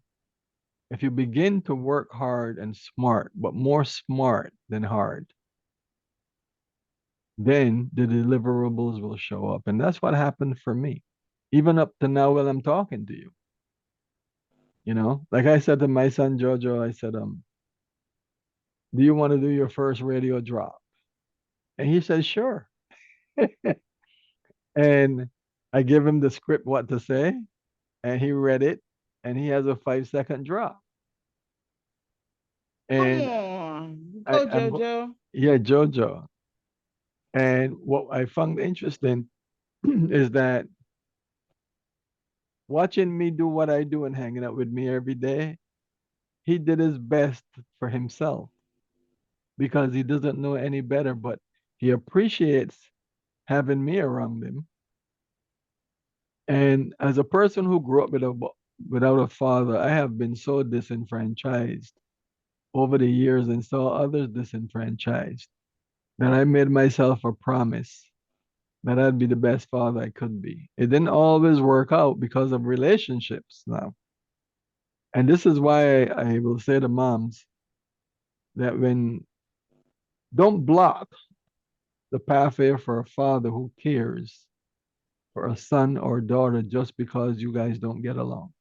if you begin to work hard and smart, but more smart than hard, then the deliverables will show up. And that's what happened for me, even up to now while I'm talking to you. You know, like I said to my son Jojo, I said, do you want to do your first radio drop? And he said, sure. And I give him the script what to say, and he read it, and he has a 5 second drop. Come And on. I, Go, I'm, Jojo. yeah, Jojo. And what I found interesting is that watching me do what I do and hanging out with me every day, he did his best for himself because he doesn't know any better, but he appreciates having me around him. And as a person who grew up without a father, I have been so disenfranchised over the years and saw others disenfranchised that I made myself a promise that I'd be the best father I could be. It didn't always work out because of relationships now. And this is why I will say to moms that when don't block the pathway for a father who cares for a son or daughter just because you guys don't get along.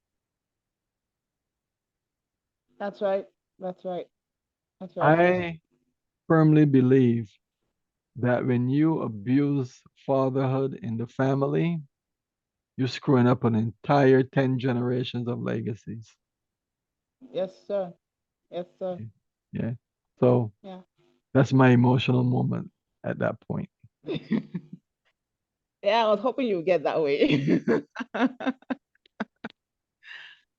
That's right. That's right. That's right. I firmly believe that when you abuse fatherhood in the family, you're screwing up an entire 10 generations of legacies. Yes, sir. Yes, sir. Yeah. So Yeah. that's my emotional moment at that point. Yeah, I was hoping you would get that way.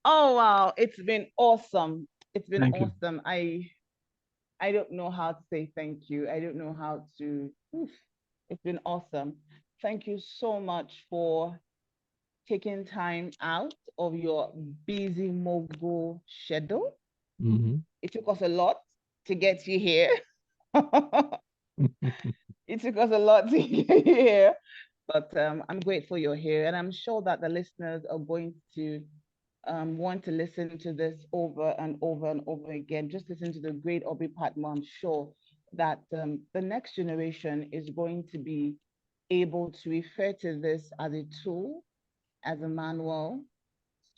Oh wow, it's been awesome. It's been Thank you. awesome. I don't know how to say thank you. I don't know how to. Oof, it's been awesome. Thank you so much for taking time out of your busy mogul schedule. Hmm. It took us a lot to get you here. It took us a lot to get you here, but I'm grateful you're here, and I'm sure that the listeners are going to want to listen to this over and over and over again. Just listen to the great Aubrey Padmore. I'm sure that the next generation is going to be able to refer to this as a tool, as a manual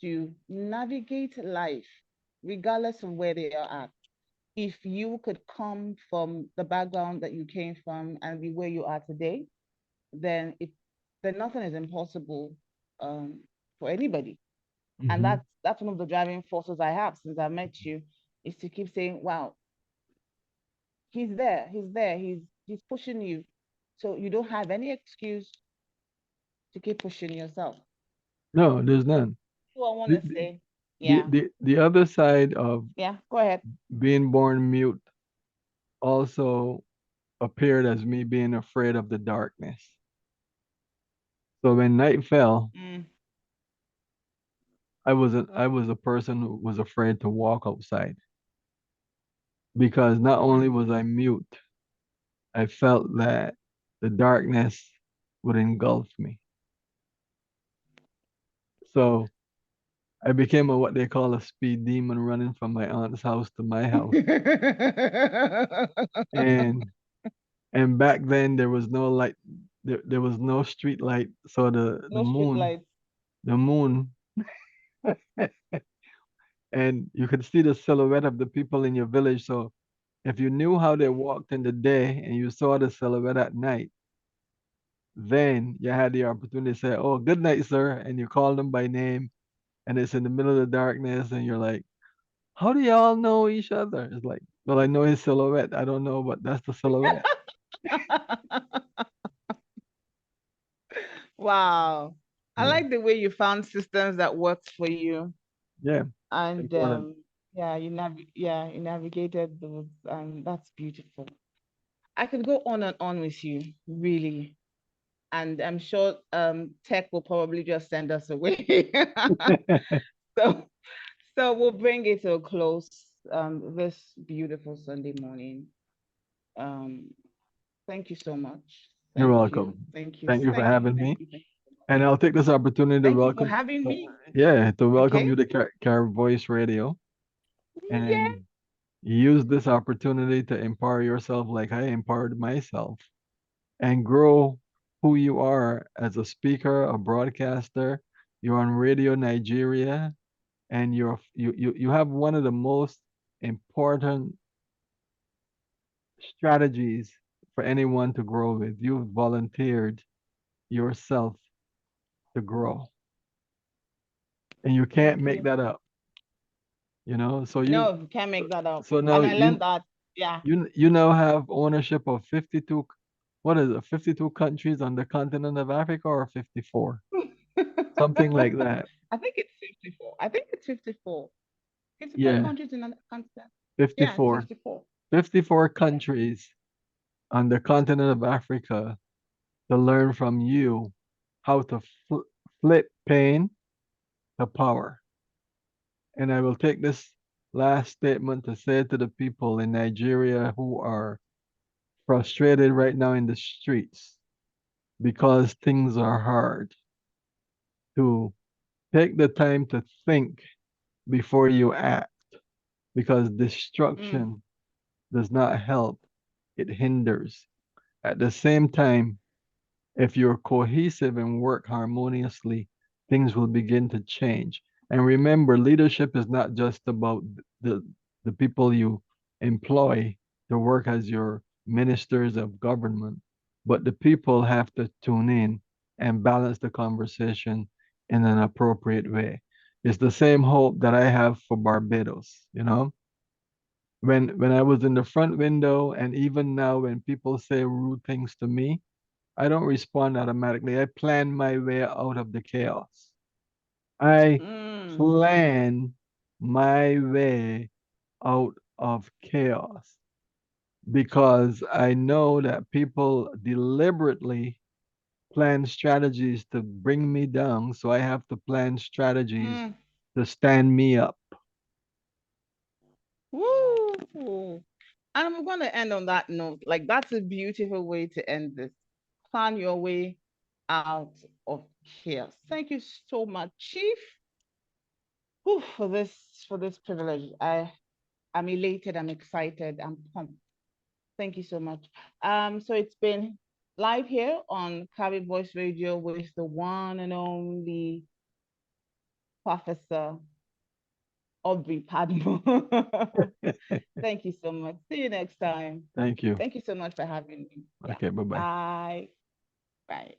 to navigate life, regardless of where they are at. If you could come from the background that you came from and be where you are today, then nothing is impossible um, for anybody. And Hmm. that's one of the driving forces I have since I met you, is to keep saying, "Wow, he's there, he's pushing you." So you don't have any excuse to keep pushing yourself. No, there's none. So I want The, to say, the, yeah, the, the other side of yeah, go ahead. being born mute also appeared as me being afraid of the darkness. So when night fell, Mm. I was a person who was afraid to walk outside because not only Mm. was I mute, I felt that the darkness would engulf me. So I became a what they call a speed demon running from my aunt's house to my house. And and back then there was no light, there was no street light. So the No street moon, lights. the moon and you could see the silhouette of the people in your village. So if you knew how they walked in the day and you saw the silhouette at night, then you had the opportunity to say, "Oh, good night, sir," and you call them by name, and it's in the middle of the darkness, and you're like, "How do y'all know each other?" It's like, "Well, I know his silhouette. I don't know, but that's the silhouette." Wow. I Yeah, like the way you found systems that works for you. yeah, And important. yeah, you navigated those, that's beautiful. I could go on and on with you, really. And I'm sure tech will probably just send us away. So we'll bring it to a close this beautiful Sunday morning. Um, thank you so much. You're Thank you. welcome. Thank you. Thank you for Thank you. having Thank me, you. Thank you so much. and I'll take this opportunity to Thank you for welcome. having uh, me. Yeah, to welcome Okay. you to Carib Voice Radio, Yeah. and use this opportunity to empower yourself like I empowered myself and grow who you are as a speaker, a broadcaster. You're on Radio Nigeria, and you have one of the most important strategies for anyone to grow with. You've volunteered yourself to grow, and you can't Thank make you. that up. So No, you can't make that up. now And I learned that. Yeah. you now have ownership of 52, what is it, 52 countries on the continent of Africa, or 54, something like that. I think it's 54. I think it's 54. 54 Yeah, countries in the continent. Yeah, it's 54. 54. 54 Yeah. countries on the continent of Africa to learn from you how to flip pain to power. And I will take this last statement to say to the people in Nigeria who are frustrated right now in the streets because things are hard, to take the time to think before you act, because Mm. destruction does not help, it hinders. At the same time, if you're cohesive and work harmoniously, things will begin to change. And remember, leadership is not just about the, the people you employ to work as your ministers of government. but the people have to tune in and balance the conversation in an appropriate way. It's the same hope that I have for Barbados, you know? When I was in the front window and even now when people say rude things to me, I don't respond automatically. I plan my way out of the chaos. I Mm. plan my way out of chaos because I know that people deliberately plan strategies to bring me down. So I have to plan strategies Mm. to stand me up. Woo! And I'm going to end on that note. Like, that's a beautiful way to end this. Plan your way out of chaos. Thank you so much, Chief, for this privilege. I'm elated. I'm excited. I'm pumped. Thank you so much. So it's been live here on Carib Voice Radio with the one and only Professor Aubry Padmore. Thank you so much. See you next time. Thank you. Thank you so much for having me. Yeah. Okay, bye bye. Bye. Bye.